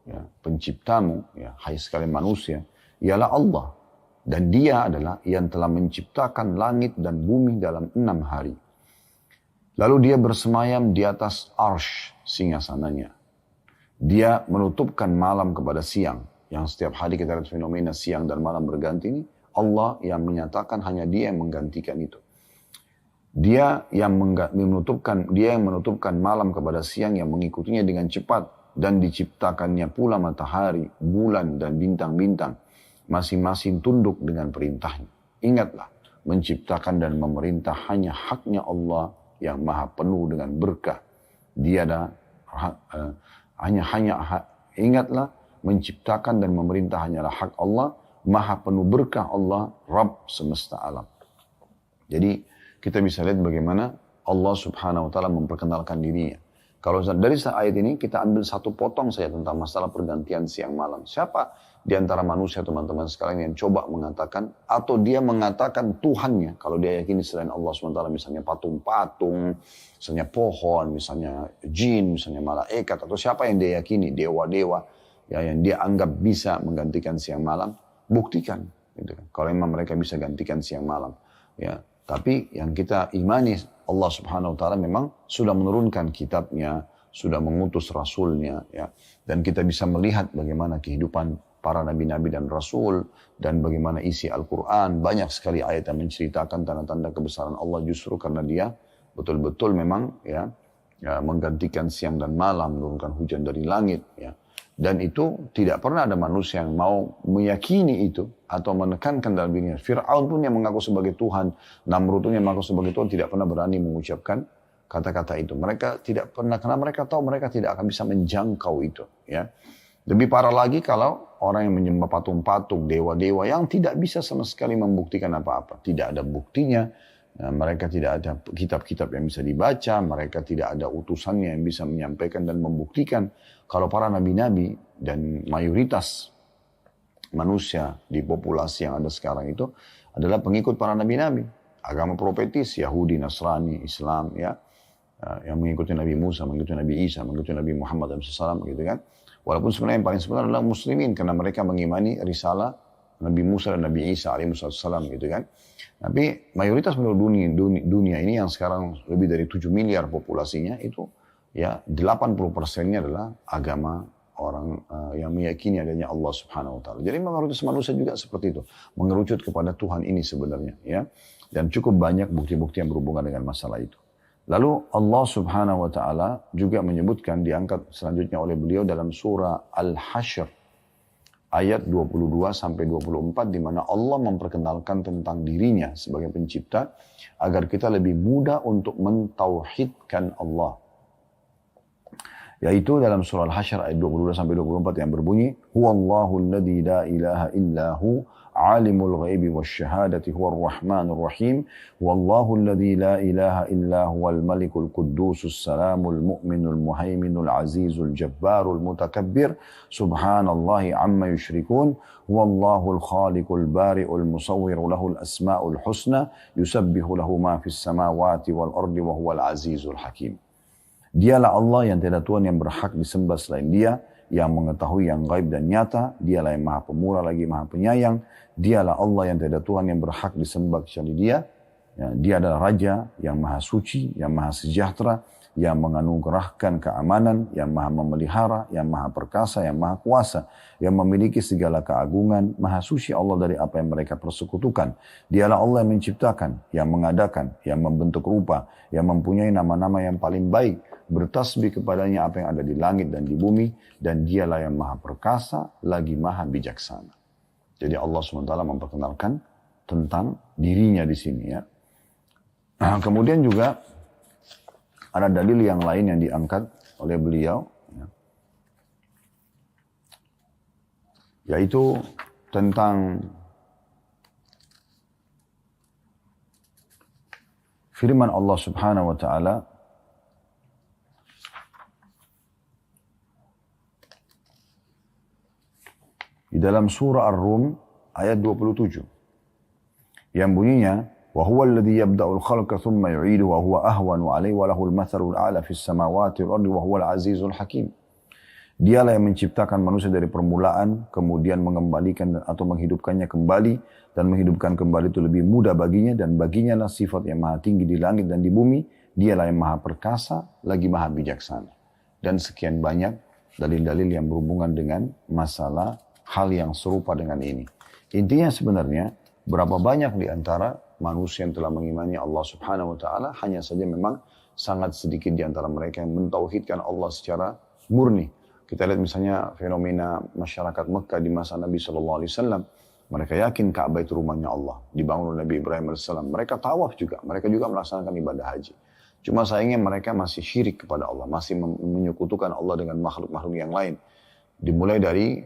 ya, penciptamu, ya, hai sekalian manusia, ialah Allah. Dan dia adalah yang telah menciptakan langit dan bumi dalam 6 hari. Lalu dia bersemayam di atas arsh singgasananya. Dia menutupkan malam kepada siang. Yang setiap hari kita lihat fenomena siang dan malam berganti ini. Allah yang menyatakan hanya dia yang menggantikan itu. Dia yang menutupkan malam kepada siang yang mengikutinya dengan cepat. Dan diciptakannya pula matahari, bulan dan bintang-bintang. Masing-masing tunduk dengan perintahnya. Ingatlah, menciptakan dan memerintah hanya haknya Allah yang maha penuh dengan berkah. Ingatlah, menciptakan dan memerintah hanyalah hak Allah, maha penuh berkah Allah, Rabb semesta alam. Jadi kita bisa lihat bagaimana Allah Subhanahu wa Ta'ala memperkenalkan dirinya. Kalau dari ayat ini kita ambil satu potong saja tentang masalah pergantian siang malam. Siapa di antara manusia teman-teman sekalian yang coba mengatakan atau dia mengatakan Tuhannya kalau dia yakini selain Allah SWT, misalnya patung-patung, misalnya pohon, misalnya jin, misalnya malaikat, atau siapa yang dia yakini, dewa-dewa ya, yang dia anggap bisa menggantikan siang malam, buktikan. Gitu kan. Kalau memang mereka bisa gantikan siang malam. Ya, tapi yang kita imani Allah Subhanahu wa taala memang sudah menurunkan kitabnya, sudah mengutus rasulnya ya. Dan kita bisa melihat bagaimana kehidupan para nabi-nabi dan rasul dan bagaimana isi Al-Qur'an. Banyak sekali ayat yang menceritakan tanda-tanda kebesaran Allah justru karena dia betul-betul memang ya menggantikan siang dan malam, menurunkan hujan dari langit ya. Dan itu tidak pernah ada manusia yang mau meyakini itu atau menekankan dalam dirinya. Fir'aun pun yang mengaku sebagai Tuhan, Namrud pun yang mengaku sebagai Tuhan tidak pernah berani mengucapkan kata-kata itu. Mereka tidak pernah, karena mereka tahu mereka tidak akan bisa menjangkau itu. Ya. Lebih parah lagi kalau orang yang menyembah patung-patung, dewa-dewa yang tidak bisa sama sekali membuktikan apa-apa. Tidak ada buktinya. Nah, mereka tidak ada kitab-kitab yang bisa dibaca, mereka tidak ada utusannya yang bisa menyampaikan dan membuktikan. Kalau para nabi-nabi dan mayoritas manusia di populasi yang ada sekarang itu adalah pengikut para nabi-nabi. Agama profetis, Yahudi, Nasrani, Islam, ya, yang mengikuti Nabi Musa, mengikuti Nabi Isa, mengikuti Nabi Muhammad SAW, gitu kan. Walaupun sebenarnya yang paling sebenarnya adalah muslimin, karena mereka mengimani risalah Nabi Musa dan Nabi Isa alaihissalam gitu kan. Tapi mayoritas penduduk dunia ini yang sekarang lebih dari 7 miliar populasinya itu ya 80%-nya adalah agama orang yang meyakini adanya Allah Subhanahu wa taala. Jadi mayoritas manusia juga seperti itu, mengerucut kepada Tuhan ini sebenarnya ya. Dan cukup banyak bukti-bukti yang berhubungan dengan masalah itu. Lalu Allah Subhanahu wa taala juga menyebutkan diangkat selanjutnya oleh beliau dalam surah Al-Hasyr ayat 22 sampai 24 di mana Allah memperkenalkan tentang dirinya sebagai pencipta agar kita lebih mudah untuk mentauhidkan Allah. Yaitu dalam surah Al-Hasyr ayat 22 sampai 24 yang berbunyi, "Huwallahu alladzi la ilaha illahu alimul ghaibi wasyahadati huwar rahmanur rahim, wallahu alladzi la ilaha illa huwal malikul quddusus salamul mu'minul muhaiminul azizul jabbarul mutakabbir, subhanallahi amma yusyrikun, wallahul khaliqul bari'ul musawwiru lahul asmaul husna, yusabbihu lahu ma fis samawati wal ardi wa huwal azizul hakim." Dialah Allah yang tiada Tuhan yang berhak disembah selain Dia, yang mengetahui yang gaib dan nyata. Dialah yang maha pemurah lagi maha penyayang. Dialah Allah yang tiada Tuhan yang berhak disembah kecuali Dia. Ya, Dia adalah Raja yang maha suci, yang maha sejahtera, yang menganugerahkan keamanan, yang maha memelihara, yang maha perkasa, yang maha kuasa, yang memiliki segala keagungan. Maha suci Allah dari apa yang mereka persekutukan. Dialah Allah yang menciptakan, yang mengadakan, yang membentuk rupa, yang mempunyai nama-nama yang paling baik. Bertasbih kepadanya apa yang ada di langit dan di bumi, dan dialah yang maha perkasa, lagi maha bijaksana. Jadi Allah SWT memperkenalkan tentang dirinya di sini ya. Nah, kemudian juga ada dalil yang lain yang diangkat oleh beliau, ya, yaitu tentang firman Allah Subhanahu wa taala di dalam surah Ar-Rum ayat 27 yang bunyinya, wa huwa alladhi yabda'ul khalqa thumma yu'iduhu wa huwa ahwanu 'alaihi wa lahul mathalul a'la fis samawati wal ardi wa huwal azizul hakim. Dialah yang menciptakan manusia dari permulaan, kemudian mengembalikan atau menghidupkannya kembali, dan menghidupkan kembali itu lebih mudah baginya, dan baginya lah sifat yang maha tinggi di langit dan di bumi. Dialah yang maha perkasa, lagi maha bijaksana. Dan sekian banyak dalil-dalil yang berhubungan dengan masalah hal yang serupa dengan ini. Intinya sebenarnya, berapa banyak di antara manusia yang telah mengimani Allah Subhanahu wa taala, hanya saja memang sangat sedikit di antara mereka yang mentauhidkan Allah secara murni. Kita lihat misalnya fenomena masyarakat Mekah di masa Nabi SAW. Mereka yakin Ka'bah itu rumahnya Allah, dibangun oleh Nabi Ibrahim AS. Mereka tawaf juga, mereka juga melaksanakan ibadah haji. Cuma sayangnya mereka masih syirik kepada Allah, masih menyekutukan Allah dengan makhluk-makhluk yang lain. Dimulai dari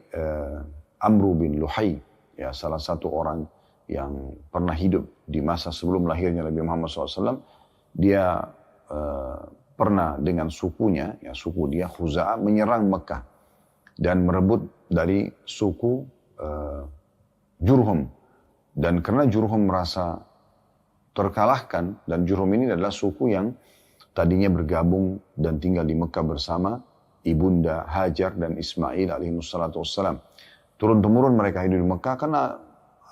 Amru bin Luhai, ya, salah satu orang yang pernah hidup di masa sebelum lahirnya Nabi Muhammad SAW. Dia pernah dengan sukunya, ya suku dia Khuza'ah menyerang Mekah dan merebut dari suku Jurhum. Dan karena Jurhum merasa terkalahkan, dan Jurhum ini adalah suku yang tadinya bergabung dan tinggal di Mekah bersama ibunda Hajar dan Ismail alaihissalatu wassalam. Turun-temurun mereka hidup di Mekah karena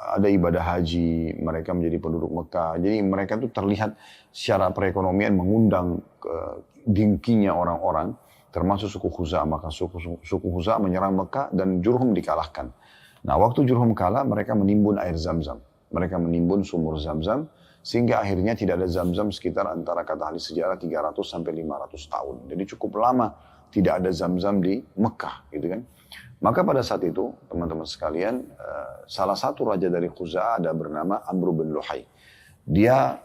ada ibadah haji, mereka menjadi penduduk Mekah. Jadi mereka itu terlihat secara perekonomian mengundang dengkinya orang-orang, termasuk suku Khuza'ah. Maka suku Khuza'ah menyerang Mekah dan Jurhum dikalahkan. Nah, waktu Jurhum kalah, mereka menimbun air Zam-Zam. Mereka menimbun sumur Zam-Zam, sehingga akhirnya tidak ada Zam-Zam sekitar antara kata ahli sejarah 300 sampai 500 tahun. Jadi cukup lama tidak ada Zam-Zam di Mekah, gitu kan. Maka pada saat itu, teman-teman sekalian, salah satu raja dari Khuza'ah ada bernama Amr bin Luhai. Dia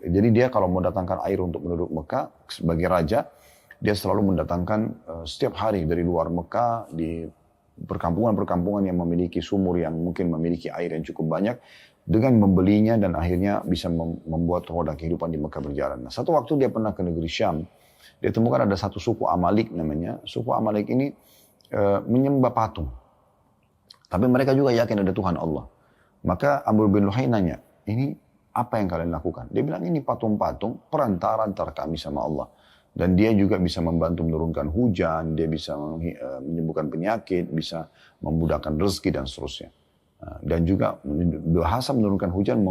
jadi dia kalau mau datangkan air untuk penduduk Mekah sebagai raja, dia selalu mendatangkan setiap hari dari luar Mekah di perkampungan-perkampungan yang memiliki sumur yang mungkin memiliki air yang cukup banyak, dengan membelinya dan akhirnya bisa membuat roda kehidupan di Mekah berjalan. Nah, satu waktu dia pernah ke negeri Syam, dia temukan ada satu suku Amalik namanya. Suku Amalik ini menyembah patung. Tapi mereka juga yakin ada Tuhan Allah. Maka Amr bin Luhai nanya, ini apa yang kalian lakukan? Dia bilang, ini patung-patung perantara antara kami sama Allah. Dan dia juga bisa membantu menurunkan hujan, dia bisa menyembuhkan penyakit, bisa memudahkan rezeki dan seterusnya. Dan juga bahasa menurunkan hujan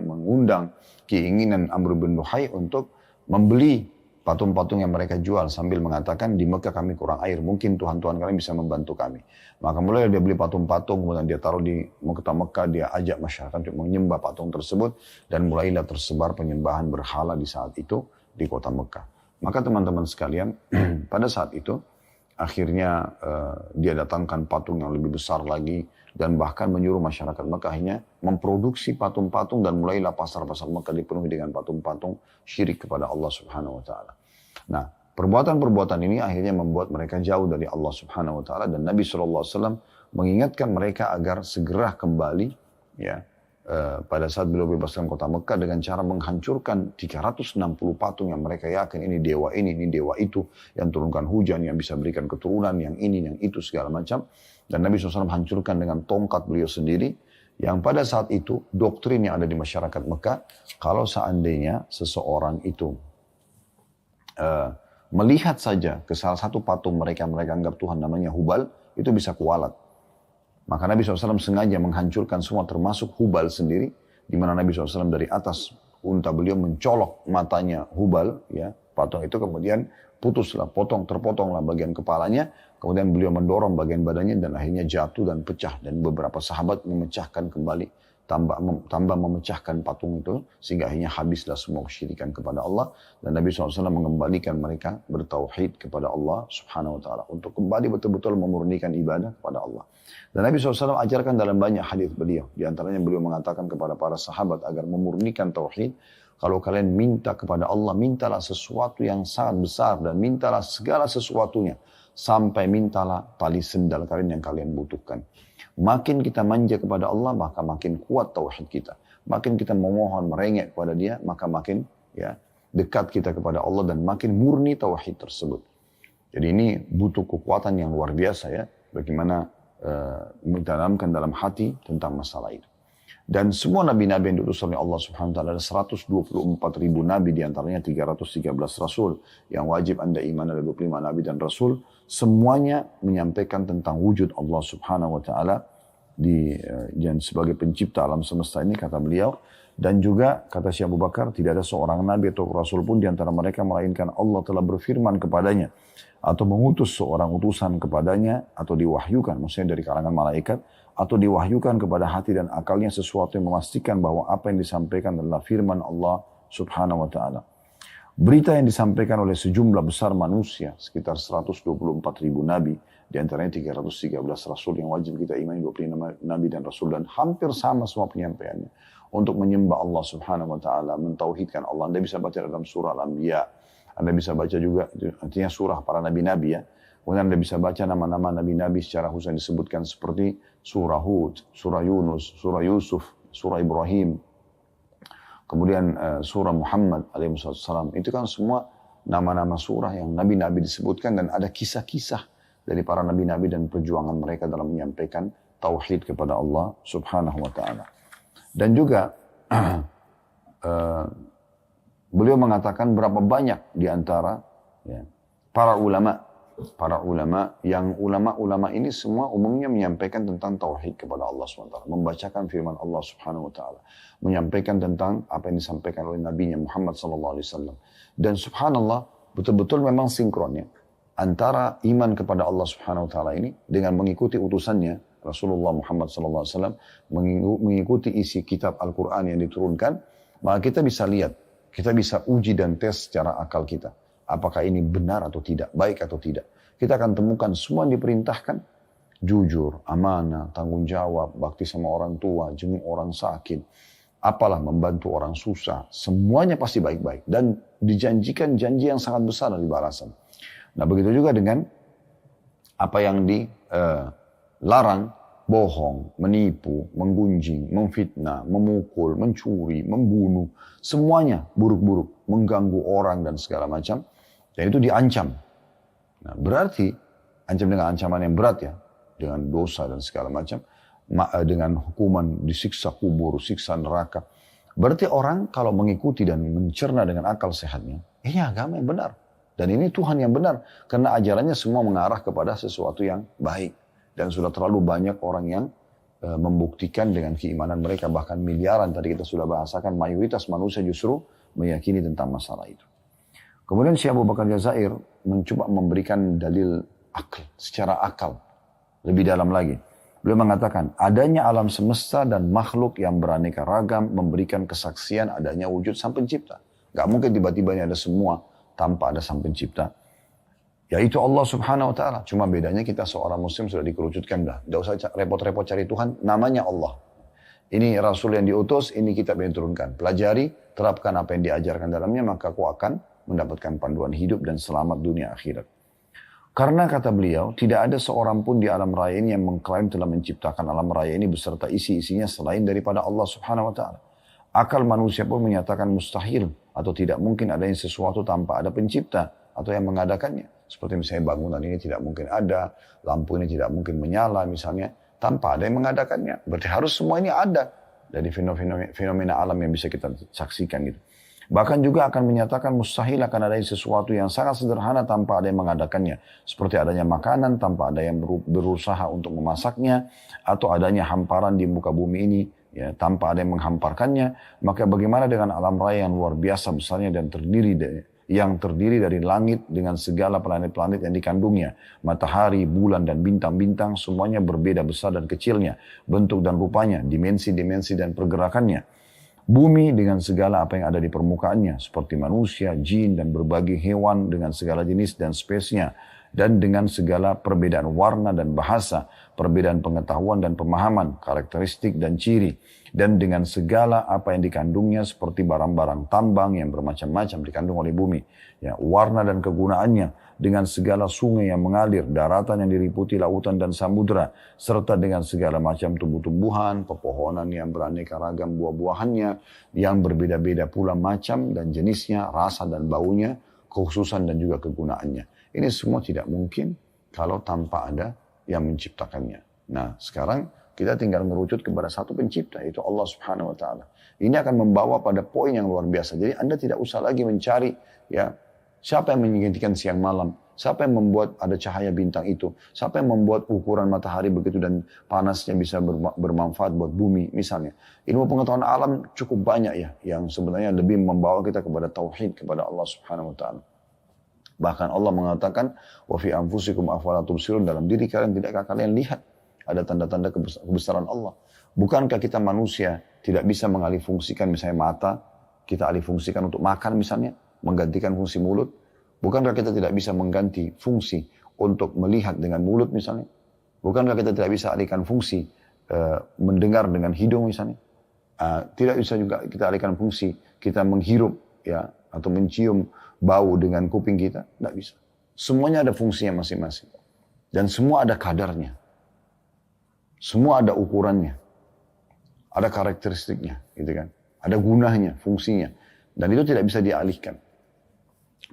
mengundang keinginan Amr bin Luhai untuk membeli patung-patung yang mereka jual sambil mengatakan di Mekah kami kurang air, mungkin Tuhan-Tuhan kalian bisa membantu kami. Maka mulai dia beli patung-patung, kemudian dia taruh di Mekah, dia ajak masyarakat untuk menyembah patung tersebut, dan mulailah tersebar penyembahan berhala di saat itu di kota Mekah. Maka teman-teman sekalian, pada saat itu akhirnya dia datangkan patung yang lebih besar lagi, dan bahkan menyuruh masyarakat Mekah akhirnya memproduksi patung-patung, dan mulailah pasar-pasar Mekah dipenuhi dengan patung-patung syirik kepada Allah Subhanahu wa taala. Nah, perbuatan-perbuatan ini akhirnya membuat mereka jauh dari Allah Subhanahu wa taala, dan Nabi SAW mengingatkan mereka agar segera kembali ya pada saat beliau bebaskan kota Mekah dengan cara menghancurkan 360 patung yang mereka yakin ini dewa itu, yang turunkan hujan, yang bisa berikan keturunan, yang ini, yang itu, segala macam. Dan Nabi SAW hancurkan dengan tongkat beliau sendiri, yang pada saat itu doktrin yang ada di masyarakat Mekah, kalau seandainya seseorang itu melihat saja ke salah satu patung mereka anggap Tuhan namanya Hubal, itu bisa kualat. Maka Nabi SAW sengaja menghancurkan semua termasuk Hubal sendiri, di mana Nabi SAW dari atas unta beliau mencolok matanya Hubal, ya patung itu, kemudian terpotonglah bagian kepalanya, kemudian beliau mendorong bagian badannya dan akhirnya jatuh dan pecah, dan beberapa sahabat memecahkan kembali, tambah memecahkan patung itu, sehingga akhirnya habislah semua kesyirikan kepada Allah, dan Nabi SAW mengembalikan mereka bertauhid kepada Allah Subhanahu wa taala, untuk kembali betul-betul memurnikan ibadah kepada Allah. Dan Nabi SAW ajarkan dalam banyak hadis beliau, di antaranya beliau mengatakan kepada para sahabat agar memurnikan tauhid. Kalau kalian minta kepada Allah, mintalah sesuatu yang sangat besar, dan mintalah segala sesuatunya, sampai mintalah tali sendal kalian yang kalian butuhkan. Makin kita manja kepada Allah, maka makin kuat tauhid kita. Makin kita memohon, merengek kepada Dia, maka makin ya dekat kita kepada Allah dan makin murni tauhid tersebut. Jadi ini butuh kekuatan yang luar biasa ya, bagaimana mentanamkan dalam hati tentang masalah itu. Dan semua nabi-nabi yang diutus oleh Allah Subhanahu wa taala, ada 124.000 nabi, diantaranya 313 rasul. Yang wajib Anda iman ada 25 nabi dan rasul, semuanya menyampaikan tentang wujud Allah Subhanahu wa taala dan sebagai pencipta alam semesta ini, kata beliau. Dan juga kata Syekh Abu Bakar, tidak ada seorang nabi atau rasul pun di antara mereka melainkan Allah telah berfirman kepadanya atau mengutus seorang utusan kepadanya, atau diwahyukan, maksudnya dari kalangan malaikat, atau diwahyukan kepada hati dan akalnya sesuatu yang memastikan bahwa apa yang disampaikan adalah firman Allah Subhanahu wa taala. Berita yang disampaikan oleh sejumlah besar manusia, sekitar 124.000 nabi, di antaranya 313 rasul yang wajib kita imani, 25 nabi dan rasul, dan hampir sama semua penyampaiannya untuk menyembah Allah Subhanahu wa taala, mentauhidkan Allah. Anda bisa baca dalam surah Al-Anbiya, Anda bisa baca juga, artinya surah para nabi-nabi ya. Kemudian Anda bisa baca nama-nama nabi-nabi secara khusus disebutkan seperti surah Hud, surah Yunus, surah Yusuf, surah Ibrahim, Kemudian surah Muhammad alaihissalam, itu kan semua nama-nama surah yang nabi-nabi disebutkan dan ada kisah-kisah dari para nabi-nabi dan perjuangan mereka dalam menyampaikan tauhid kepada Allah subhanahu wa ta'ala. Dan juga beliau mengatakan berapa banyak di antara ya, para ulama yang ulama-ulama ini semua umumnya menyampaikan tentang tauhid kepada Allah SWT, membacakan firman Allah Subhanahu wa taala, menyampaikan tentang apa yang disampaikan oleh nabinya Muhammad SAW. Dan subhanallah, betul-betul memang sinkronnya antara iman kepada Allah Subhanahu wa taala ini dengan mengikuti utusannya Rasulullah Muhammad SAW, mengikuti isi kitab Al-Qur'an yang diturunkan, maka kita bisa lihat, kita bisa uji dan tes secara akal kita. Apakah ini benar atau tidak, baik atau tidak. Kita akan temukan semua yang diperintahkan, jujur, amanah, tanggung jawab, bakti sama orang tua, jenguk orang sakit, apalah membantu orang susah, semuanya pasti baik-baik. Dan dijanjikan janji yang sangat besar dari balasan. Nah begitu juga dengan apa yang dilarang, bohong, menipu, menggunjing, memfitnah, memukul, mencuri, membunuh, semuanya buruk-buruk, mengganggu orang dan segala macam. Dan itu diancam. Nah, berarti ancam dengan ancaman yang berat ya, dengan dosa dan segala macam, dengan hukuman disiksa kubur, siksa neraka. Berarti orang kalau mengikuti dan mencerna dengan akal sehatnya, ini agama yang benar. Dan ini Tuhan yang benar. Karena ajarannya semua mengarah kepada sesuatu yang baik. Dan sudah terlalu banyak orang yang membuktikan dengan keimanan mereka. Bahkan miliaran tadi kita sudah bahasakan, mayoritas manusia justru meyakini tentang masalah itu. Kemudian Syekh Abu Bakar Jazair mencoba memberikan dalil akal, secara akal. Lebih dalam lagi. Beliau mengatakan, adanya alam semesta dan makhluk yang beraneka ragam memberikan kesaksian adanya wujud Sang Pencipta. Gak mungkin tiba-tiba ini ada semua tanpa ada Sang Pencipta. Yaitu Allah Subhanahu wa ta'ala. Cuma bedanya kita seorang muslim sudah dikerucutkan dah. Tidak usah repot-repot cari Tuhan, namanya Allah. Ini Rasul yang diutus, ini kitab yang diturunkan. Pelajari, terapkan apa yang diajarkan dalamnya, maka kau akan mendapatkan panduan hidup dan selamat dunia akhirat. Karena kata beliau, tidak ada seorang pun di alam raya ini yang mengklaim telah menciptakan alam raya ini beserta isi-isinya selain daripada Allah Subhanahu wa ta'ala. Akal manusia pun menyatakan mustahil atau tidak mungkin adanya sesuatu tanpa ada pencipta atau yang mengadakannya. Seperti misalnya bangunan ini tidak mungkin ada, lampu ini tidak mungkin menyala misalnya, tanpa ada yang mengadakannya. Berarti harus semua ini ada dari fenomena alam yang bisa kita saksikan gitu. Bahkan juga akan menyatakan mustahil akan adanya sesuatu yang sangat sederhana tanpa ada yang mengadakannya. Seperti adanya makanan tanpa ada yang berusaha untuk memasaknya, atau adanya hamparan di muka bumi ini ya, tanpa ada yang menghamparkannya. Maka bagaimana dengan alam raya yang luar biasa besarnya dan terdiri dari langit dengan segala planet-planet yang dikandungnya. Matahari, bulan, dan bintang-bintang semuanya berbeda besar dan kecilnya. Bentuk dan rupanya, dimensi-dimensi dan pergerakannya. Bumi dengan segala apa yang ada di permukaannya. Seperti manusia, jin, dan berbagai hewan dengan segala jenis dan spesiesnya. Dan dengan segala perbedaan warna dan bahasa. Perbedaan pengetahuan dan pemahaman, karakteristik dan ciri. Dan dengan segala apa yang dikandungnya seperti barang-barang tambang yang bermacam-macam dikandung oleh bumi. Ya, warna dan kegunaannya dengan segala sungai yang mengalir, daratan yang diliputi lautan dan samudera, serta dengan segala macam tumbuh-tumbuhan, pepohonan yang beraneka ragam buah-buahannya, yang berbeda-beda pula macam dan jenisnya, rasa dan baunya, kekhususan dan juga kegunaannya. Ini semua tidak mungkin kalau tanpa ada yang menciptakannya. Nah, sekarang kita tinggal merucut kepada satu pencipta, yaitu Allah Subhanahu wa ta'ala. Ini akan membawa pada poin yang luar biasa. Jadi Anda tidak usah lagi mencari ya siapa yang menggantikan siang malam, siapa yang membuat ada cahaya bintang itu, siapa yang membuat ukuran matahari begitu dan panasnya bisa bermanfaat buat bumi misalnya. Ilmu pengetahuan alam cukup banyak ya, yang sebenarnya lebih membawa kita kepada tauhid kepada Allah Subhanahu wa ta'ala. Bahkan Allah mengatakan, wa fi anfusikum afala tubsirun, dalam diri kalian tidakkah kalian lihat ada tanda-tanda kebesaran Allah. Bukankah kita manusia tidak bisa mengalih fungsikan misalnya mata, kita alih fungsikan untuk makan misalnya, menggantikan fungsi mulut. Bukankah kita tidak bisa mengganti fungsi untuk melihat dengan mulut misalnya. Bukankah kita tidak bisa alihkan fungsi mendengar dengan hidung misalnya. Tidak bisa juga kita alihkan fungsi kita menghirup ya atau mencium bau dengan kuping kita. Tidak bisa. Semuanya ada fungsinya masing-masing. Dan semua ada kadarnya. Semua ada ukurannya. Ada karakteristiknya, gitu kan. ada gunanya, fungsinya. Dan itu tidak bisa dialihkan.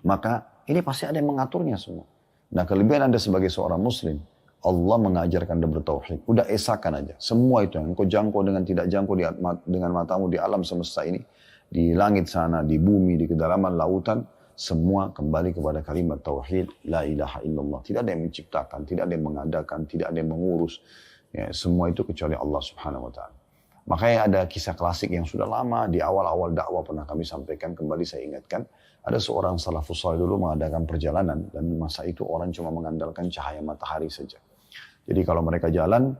Maka ini pasti ada yang mengaturnya semua. Nah kelebihan Anda sebagai seorang muslim, Allah mengajarkan Anda bertauhid. Udah esakan aja. Semua itu yang engkau jangkau dengan tidak jangkau dengan matamu di alam semesta ini. Di langit sana, di bumi, di kedalaman lautan. Semua kembali kepada kalimat tauhid. La ilaha illallah. Tidak ada yang menciptakan, tidak ada yang mengadakan, tidak ada yang mengurus. Ya, semua itu kecuali Allah subhanahu wa ta'ala. Makanya ada kisah klasik yang sudah lama di awal-awal dakwah pernah kami sampaikan, kembali saya ingatkan. Ada seorang salafus saleh dulu mengadakan perjalanan dan masa itu orang cuma mengandalkan cahaya matahari saja. Jadi kalau mereka jalan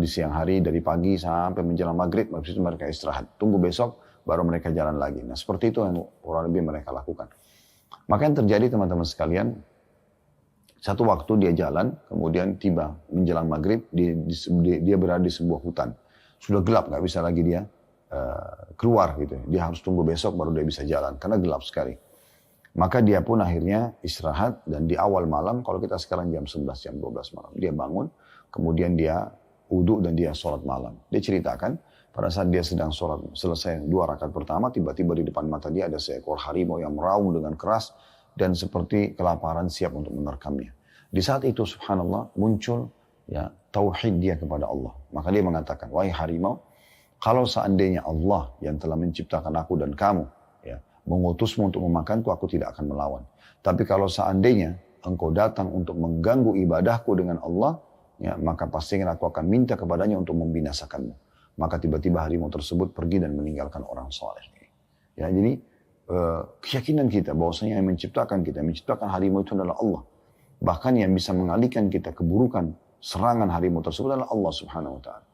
di siang hari dari pagi sampai menjelang maghrib, habis itu mereka istirahat. Tunggu besok baru mereka jalan lagi. Nah seperti itu yang kurang lebih mereka lakukan. Maka yang terjadi teman-teman sekalian, satu waktu dia jalan, kemudian tiba menjelang maghrib, dia berada di sebuah hutan. Sudah gelap, nggak bisa lagi dia keluar gitu. Dia harus tunggu besok baru dia bisa jalan, karena gelap sekali. Maka dia pun akhirnya istirahat, dan di awal malam, kalau kita sekarang jam 11, jam 12 malam, dia bangun, kemudian dia wudhu dan dia sholat malam. Dia ceritakan, pada saat dia sedang sholat, selesai 2 rakaat pertama, tiba-tiba di depan mata dia ada seekor harimau yang meraung dengan keras, dan seperti kelaparan siap untuk menerkamnya. Di saat itu subhanallah muncul ya tauhid dia kepada Allah. Maka dia mengatakan, wahai harimau, kalau seandainya Allah yang telah menciptakan aku dan kamu ya mengutusmu untuk memakanku, aku tidak akan melawan. Tapi kalau seandainya engkau datang untuk mengganggu ibadahku dengan Allah, ya maka pastinya aku akan minta kepadanya untuk membinasakanmu. Maka tiba-tiba harimau tersebut pergi dan meninggalkan orang saleh. Ya jadi keyakinan kita bahwasanya yang menciptakan harimau itu adalah Allah. Bahkan yang bisa mengalihkan kita keburukan serangan harimau tersebut adalah Allah subhanahu wa ta'ala.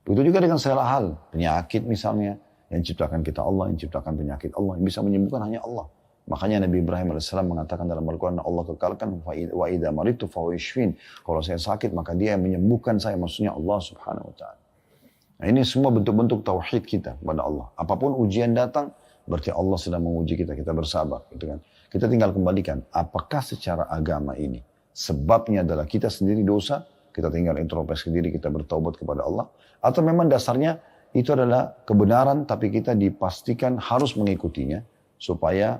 Begitu juga dengan segala hal. Penyakit misalnya, yang ciptakan kita Allah, yang ciptakan penyakit Allah, yang bisa menyembuhkan hanya Allah. Makanya Nabi Ibrahim AS mengatakan dalam Al-Quran, Allah kekalkan, wa idha maritu fahuwa yashfin. Kalau saya sakit, maka dia yang menyembuhkan saya, maksudnya Allah subhanahu wa ta'ala. Nah ini semua bentuk-bentuk tauhid kita kepada Allah. Apapun ujian datang, berarti Allah sedang menguji kita, kita bersabar. Gitu kan. Kita tinggal kembalikan, apakah secara agama ini, sebabnya adalah kita sendiri dosa, kita tinggal introspeksi diri, kita bertaubat kepada Allah. Atau memang dasarnya itu adalah kebenaran, tapi kita dipastikan harus mengikutinya, supaya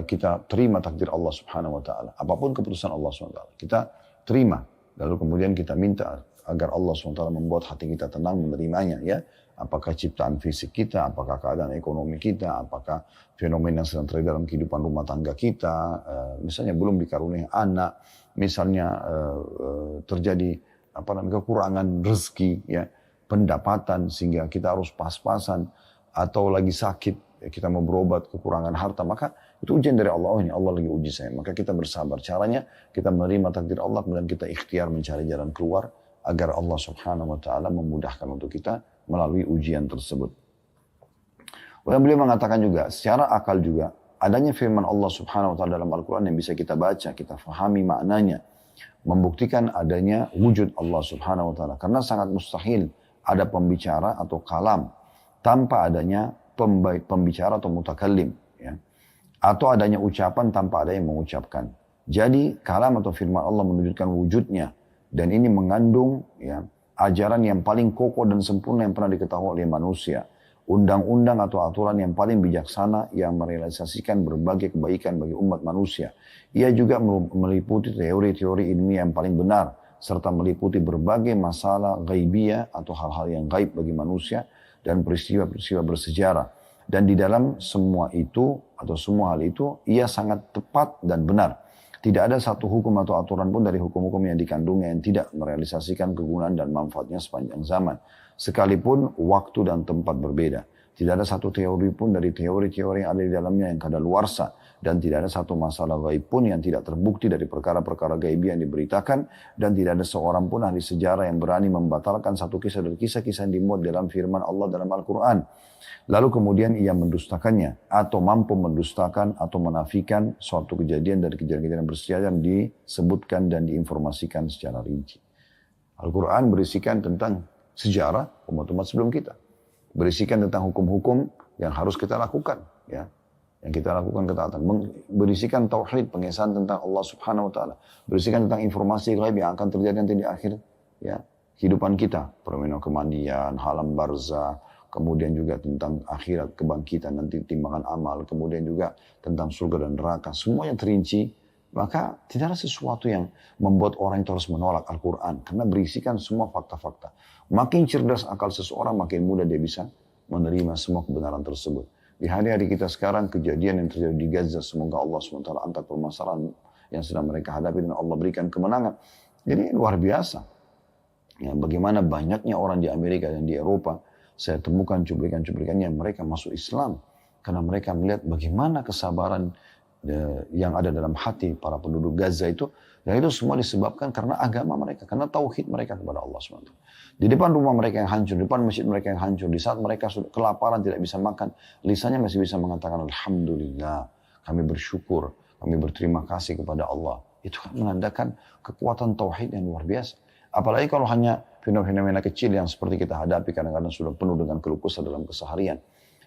kita terima takdir Allah subhanahu wa ta'ala. Apapun keputusan Allah subhanahu wa ta'ala, kita terima. Lalu kemudian kita minta agar Allah subhanahu wa ta'ala membuat hati kita tenang menerimanya. Ya. Apakah ciptaan fisik kita, apakah keadaan ekonomi kita, apakah fenomena yang sedang terjadi dalam kehidupan rumah tangga kita, misalnya belum dikaruniai anak, misalnya terjadi kekurangan rezeki, ya, pendapatan sehingga kita harus pas-pasan, atau lagi sakit, ya, kita mau berobat kekurangan harta, maka itu ujian dari Allah. Oh ini Allah lagi uji saya, maka kita bersabar. Caranya kita menerima takdir Allah, kemudian kita ikhtiar mencari jalan keluar agar Allah subhanahu wa ta'ala memudahkan untuk kita melalui ujian tersebut. Dan beliau mengatakan juga, secara akal juga, adanya firman Allah subhanahu wa ta'ala dalam Al-Quran yang bisa kita baca, kita fahami maknanya, membuktikan adanya wujud Allah subhanahu wa ta'ala. Karena sangat mustahil ada pembicara atau kalam tanpa adanya pembicara atau mutakallim. Ya. Atau adanya ucapan tanpa ada yang mengucapkan. Jadi kalam atau firman Allah menunjukkan wujudnya. Dan ini mengandung ya, ajaran yang paling kokoh dan sempurna yang pernah diketahui oleh manusia. Undang-undang atau aturan yang paling bijaksana yang merealisasikan berbagai kebaikan bagi umat manusia. Ia juga meliputi teori-teori ilmiah yang paling benar, serta meliputi berbagai masalah ghaibiyah atau hal-hal yang gaib bagi manusia dan peristiwa-peristiwa bersejarah. Dan di dalam semua itu atau semua hal itu, ia sangat tepat dan benar. Tidak ada satu hukum atau aturan pun dari hukum-hukum yang dikandungnya yang tidak merealisasikan kegunaan dan manfaatnya sepanjang zaman. Sekalipun waktu dan tempat berbeda. Tidak ada satu teori pun dari teori-teori yang ada di dalamnya yang kadaluarsa. Dan tidak ada satu masalah gaib pun yang tidak terbukti dari perkara-perkara gaib yang diberitakan. Dan tidak ada seorang pun ahli sejarah yang berani membatalkan satu kisah dari kisah-kisah yang dimuat dalam firman Allah dalam Al-Quran. Lalu kemudian ia mendustakannya atau mampu mendustakan atau menafikan suatu kejadian dari kejadian-kejadian bersejarah yang disebutkan dan diinformasikan secara rinci. Al-Quran berisikan tentang sejarah umat-umat sebelum kita. Berisikan tentang hukum-hukum yang harus kita lakukan. Ya. Yang kita lakukan ketaatan. Berisikan tauhid, pengesahan tentang Allah subhanahu wa ta'ala. Berisikan tentang informasi gaib yang akan terjadi nanti di akhir ya, kehidupan kita. Permainan kemandian, alam barzah, kemudian juga tentang akhirat, kebangkitan, nanti timbangan amal, kemudian juga tentang surga dan neraka, semuanya terinci, maka tidak ada sesuatu yang membuat orang itu harus menolak Al-Quran. Karena berisikan semua fakta-fakta. Makin cerdas akal seseorang, makin mudah dia bisa menerima semua kebenaran tersebut. Di hari-hari kita sekarang, kejadian yang terjadi di Gaza, semoga Allah SWT angkat permasalahan yang sedang mereka hadapi dan Allah berikan kemenangan. Jadi luar biasa. Ya, bagaimana banyaknya orang di Amerika dan di Eropa, saya temukan cuplikan-cuplikannya mereka masuk Islam. Karena mereka melihat bagaimana kesabaran yang ada dalam hati para penduduk Gaza itu, dan itu semua disebabkan karena agama mereka, karena tauhid mereka kepada Allah SWT. Di depan rumah mereka yang hancur, di depan masjid mereka yang hancur, di saat mereka sudah kelaparan tidak bisa makan, lisannya masih bisa mengatakan Alhamdulillah, kami bersyukur, kami berterima kasih kepada Allah. Itu kan menandakan kekuatan tauhid yang luar biasa. Apalagi kalau hanya fenomena kecil yang seperti kita hadapi kadang-kadang sudah penuh dengan keluh kesah dalam keseharian.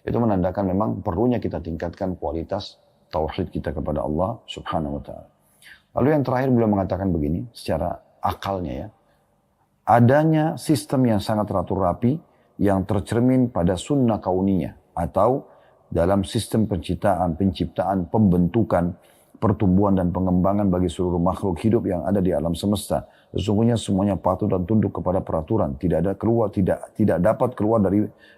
Itu menandakan memang perlunya kita tingkatkan kualitas tauhid kita kepada Allah Subhanahu wa ta'ala. Lalu yang terakhir beliau mengatakan begini, secara akalnya ya. Adanya sistem yang sangat teratur rapi yang tercermin pada sunnah kauniyah atau dalam sistem penciptaan, pembentukan, pertumbuhan dan pengembangan bagi seluruh makhluk hidup yang ada di alam semesta. Sesungguhnya semuanya patuh dan tunduk kepada peraturan. Tidak dapat keluar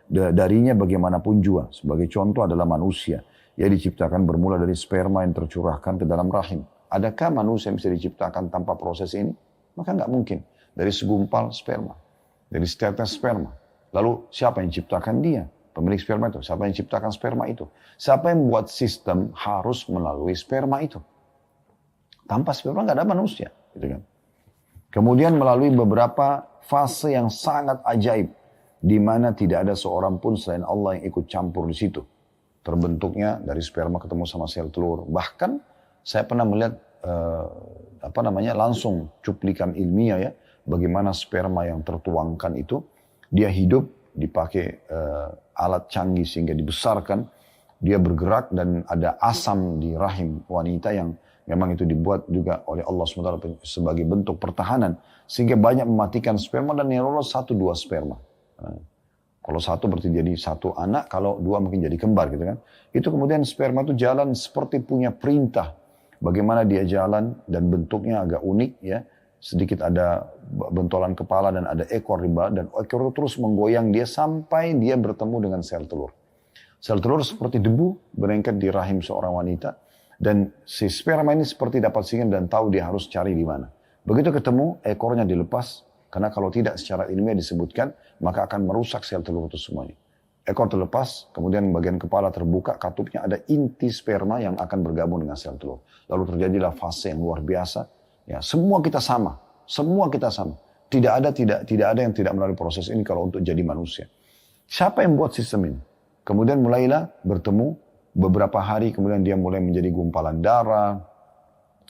darinya bagaimanapun jua. Sebagai contoh adalah manusia. Ia diciptakan bermula dari sperma yang tercurahkan ke dalam rahim. Adakah manusia yang bisa diciptakan tanpa proses ini? Maka nggak mungkin. Dari segumpal sperma. Dari setetes sperma. Lalu siapa yang ciptakan dia? Pemilik sperma itu. Siapa yang ciptakan sperma itu? Siapa yang membuat sistem harus melalui sperma itu? Tanpa sperma nggak ada manusia. Gitu kan? Kemudian melalui beberapa fase yang sangat ajaib. Di mana tidak ada seorang pun selain Allah yang ikut campur di situ. Terbentuknya dari sperma ketemu sama sel telur. Bahkan saya pernah melihat langsung cuplikan ilmiah ya, bagaimana sperma yang tertuangkan itu dia hidup dipakai alat canggih sehingga dibesarkan, dia bergerak dan ada asam di rahim wanita yang memang itu dibuat juga oleh Allah SWT sebagai bentuk pertahanan sehingga banyak mematikan sperma dan yang lolos 1-2 sperma. Kalau 1 berarti jadi 1 anak, kalau 2 mungkin jadi kembar gitu kan. Itu kemudian sperma itu jalan seperti punya perintah. Bagaimana dia jalan dan bentuknya agak unik ya. Sedikit ada bentolan kepala dan ada ekor di bawah. Dan ekor itu terus menggoyang dia sampai dia bertemu dengan sel telur. Sel telur seperti debu berengket di rahim seorang wanita. Dan si sperma ini seperti dapat sinyal dan tahu dia harus cari di mana. Begitu ketemu, ekornya dilepas. Karena kalau tidak secara ilmiah disebutkan, maka akan merusak sel telur itu semuanya. Ekor terlepas, kemudian bagian kepala terbuka, katupnya ada inti sperma yang akan bergabung dengan sel telur. Lalu terjadilah fase yang luar biasa. Ya, semua kita sama. Tidak ada yang tidak melalui proses ini kalau untuk jadi manusia. Siapa yang buat sistem ini? Kemudian mulailah bertemu beberapa hari, kemudian dia mulai menjadi gumpalan darah.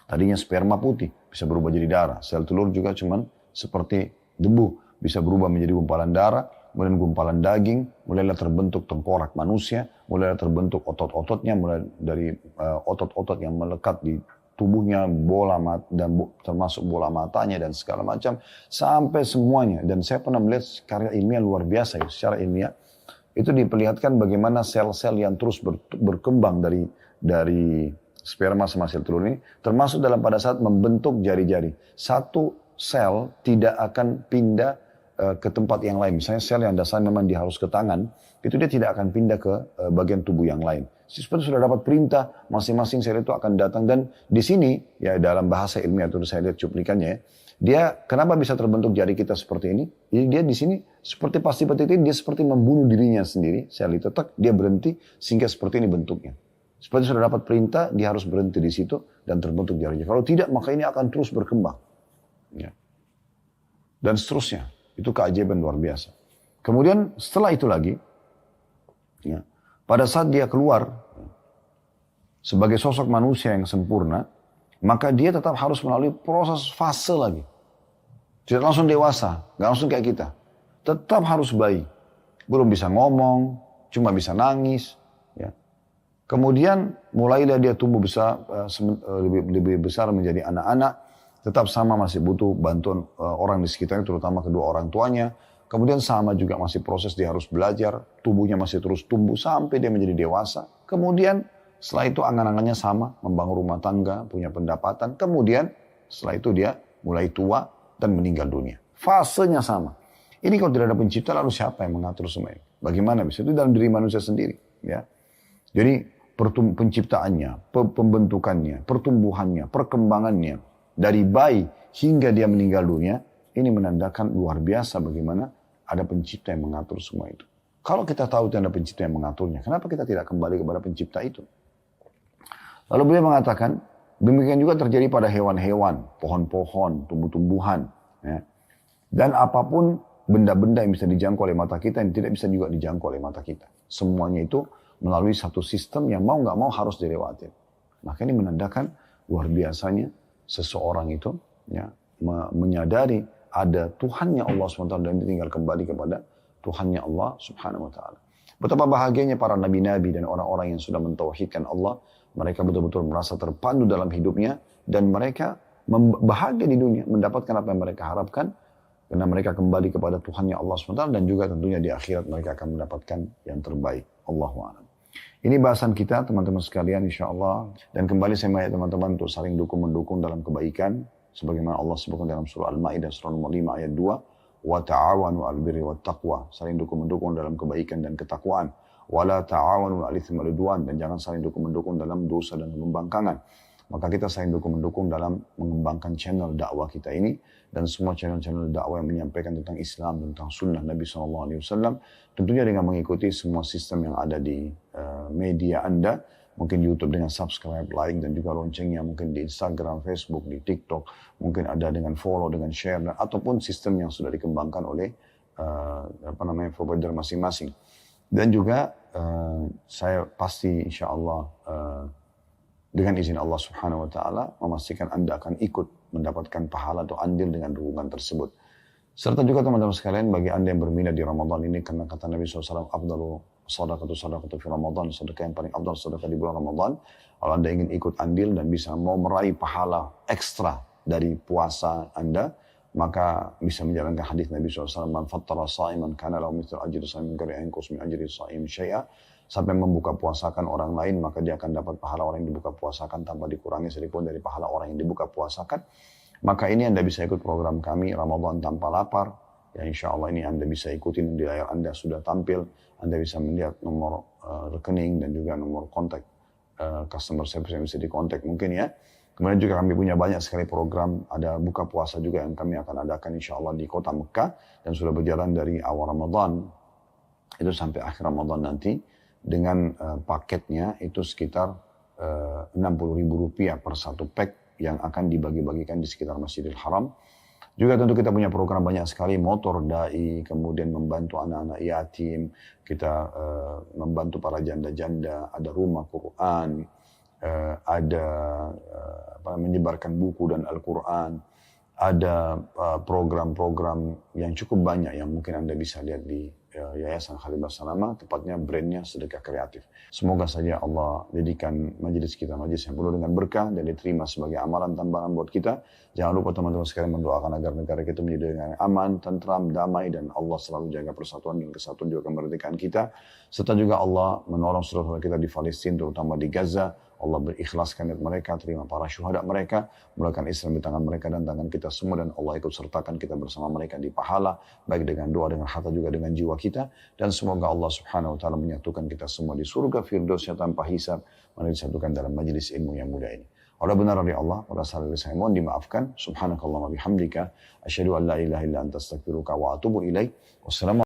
Tadinya sperma putih, bisa berubah jadi darah. Sel telur juga cuman seperti debu, bisa berubah menjadi gumpalan darah, kemudian gumpalan daging, mulailah terbentuk tengkorak manusia, mulailah terbentuk otot-ototnya, mulai dari otot-otot yang melekat di tubuhnya, bola mata, dan termasuk bola matanya dan segala macam, sampai semuanya. Dan saya pernah melihat karya ilmiah luar biasa, ya. Secara ilmiah, itu diperlihatkan bagaimana sel-sel yang terus berkembang dari sperma sama sel telur ini, termasuk pada saat membentuk jari-jari. Satu sel tidak akan pindah ke tempat yang lain. Misalnya sel yang dasarnya memang dia harus ke tangan, itu dia tidak akan pindah ke bagian tubuh yang lain. Seperti sudah dapat perintah, masing-masing sel itu akan datang. Dan di sini, ya dalam bahasa ilmiah itu saya lihat cuplikannya ya, dia kenapa bisa terbentuk jari kita seperti ini? Jadi dia di sini seperti pasti dia seperti membunuh dirinya sendiri. Sel itu dia berhenti sehingga seperti ini bentuknya. Seperti sudah dapat perintah, dia harus berhenti di situ dan terbentuk jari. Kalau tidak, maka ini akan terus berkembang. Ya. Dan seterusnya. Itu keajaiban luar biasa. Kemudian setelah itu lagi, ya, pada saat dia keluar sebagai sosok manusia yang sempurna, maka dia tetap harus melalui proses fase lagi. Tidak langsung dewasa, nggak langsung kayak kita. Tetap harus bayi. Belum bisa ngomong, cuma bisa nangis. Ya. Kemudian mulailah dia tumbuh besar, lebih besar menjadi anak-anak. Tetap sama masih butuh bantuan orang di sekitarnya, terutama kedua orang tuanya. Kemudian sama juga masih proses dia harus belajar, tubuhnya masih terus tumbuh sampai dia menjadi dewasa. Kemudian setelah itu angan-angannya sama, membangun rumah tangga, punya pendapatan. Kemudian setelah itu dia mulai tua dan meninggal dunia. Fasenya sama. Ini kalau tidak ada pencipta lalu siapa yang mengatur semua ini? Bagaimana bisa? Itu dalam diri manusia sendiri. Ya. Jadi penciptaannya, pembentukannya, pertumbuhannya, perkembangannya dari bayi hingga dia meninggal dunia, ini menandakan luar biasa bagaimana ada pencipta yang mengatur semua itu. Kalau kita tahu ada pencipta yang mengaturnya, kenapa kita tidak kembali kepada pencipta itu? Lalu beliau mengatakan, demikian juga terjadi pada hewan-hewan, pohon-pohon, tumbuh-tumbuhan, ya. Dan apapun benda-benda yang bisa dijangkau oleh mata kita, yang tidak bisa juga dijangkau oleh mata kita. Semuanya itu melalui satu sistem yang mau nggak mau harus dilewati. Maka ini menandakan luar biasanya seseorang itu ya, menyadari ada Tuhannya Allah SWT dan tinggal kembali kepada Tuhannya Allah Subhanahu Wa Taala. Betapa bahagianya para nabi-nabi dan orang-orang yang sudah mentauhidkan Allah. Mereka betul-betul merasa terpandu dalam hidupnya dan mereka bahagia di dunia, mendapatkan apa yang mereka harapkan karena mereka kembali kepada Tuhannya Allah SWT dan juga tentunya di akhirat mereka akan mendapatkan yang terbaik. Allahu a'lam. Ini bahasan kita teman-teman sekalian insyaAllah. Dan kembali saya mengajak teman-teman untuk saling dukung-mendukung dalam kebaikan. Sebagaimana Allah sebutkan dalam surah Al-Ma'idah surah nomor 5 ayat 2. Wa ta'awanu al-birri wa taqwa. Saling dukung-mendukung dalam kebaikan dan ketakwaan. Wa la ta'awanu al-ithmi wal-udwan. Dan jangan saling dukung-mendukung dalam dosa dan pembangkangan. Maka kita saling dukung-mendukung dalam mengembangkan channel dakwah kita ini. Dan semua channel-channel dakwah yang menyampaikan tentang Islam, tentang sunnah Nabi SAW. Tentunya dengan mengikuti semua sistem yang ada di media Anda. Mungkin YouTube dengan subscribe, like, dan juga loncengnya. Mungkin di Instagram, Facebook, di TikTok. Mungkin ada dengan follow, dengan share. Ataupun sistem yang sudah dikembangkan oleh provider masing-masing. Dan juga saya pasti insya Allah dengan izin Allah Subhanahu Wa Taala memastikan Anda akan ikut mendapatkan pahala atau andil dengan dukungan tersebut. Serta juga teman-teman sekalian bagi Anda yang berminat di Ramadan ini karena kata Nabi SAW, afdalu sadaqatu fi Ramadan, sedekah yang paling afdal sedekah di bulan Ramadan. Kalau Anda ingin ikut andil dan bisa mau meraih pahala ekstra dari puasa Anda, maka bisa menjalankan hadis Nabi SAW, man fattara sa'iman kana lahu mithlu ajri sa'imin ghairi yanqus min ajri sha'im syai'a. Sampai membuka puasakan orang lain, maka dia akan dapat pahala orang yang dibuka puasakan tanpa dikurangi sedikitpun dari pahala orang yang dibuka puasakan. Maka ini Anda bisa ikut program kami, Ramadan Tanpa Lapar. Ya insya Allah ini Anda bisa ikutin di layar Anda sudah tampil. Anda bisa melihat nomor rekening dan juga nomor kontak customer service yang bisa dikontak mungkin ya. Kemudian juga kami punya banyak sekali program, ada buka puasa juga yang kami akan adakan insya Allah di kota Mekah. Dan sudah berjalan dari awal Ramadan itu sampai akhir Ramadan nanti. Dengan paketnya itu sekitar Rp60.000 per satu pack yang akan dibagi-bagikan di sekitar Masjidil Haram. Juga tentu kita punya program banyak sekali, motor dai, kemudian membantu anak-anak yatim, kita membantu para janda-janda, ada rumah Quran, ada menyebarkan buku dan Al-Quran, ada program-program yang cukup banyak yang mungkin Anda bisa lihat di Yayasan Khalil Basalamah, tepatnya brandnya Sedekah Kreatif. Semoga saja Allah jadikan majelis kita majelis yang penuh dengan berkah dan diterima sebagai amalan tambahan buat kita. Jangan lupa teman-teman sekalian mendoakan agar negara kita menjadi dengan aman, tentram, damai, dan Allah selalu jaga persatuan dan kesatuan juga kemerdekaan kita. Serta juga Allah menolong saudara-saudara kita di Palestina, terutama di Gaza. Allah berikhlaskan niat mereka, terima para syuhada mereka, mulakan Islam di tangan mereka dan tangan kita semua, dan Allah ikut sertakan kita bersama mereka di pahala, baik dengan doa, dengan harta, juga dengan jiwa kita. Dan semoga Allah Subhanahu Wa Taala menyatukan kita semua di surga Firdausnya tanpa hisab, mana disatukan dalam majelis ilmu yang mulia ini. Oleh benar dari Allah, pada saat ini saya mohon dimaafkan. Subhanakallahumma bihamdika, asyhadu an la ilaha illa anta astaghfiruka wa atubu ilaik. Wassalamualaikum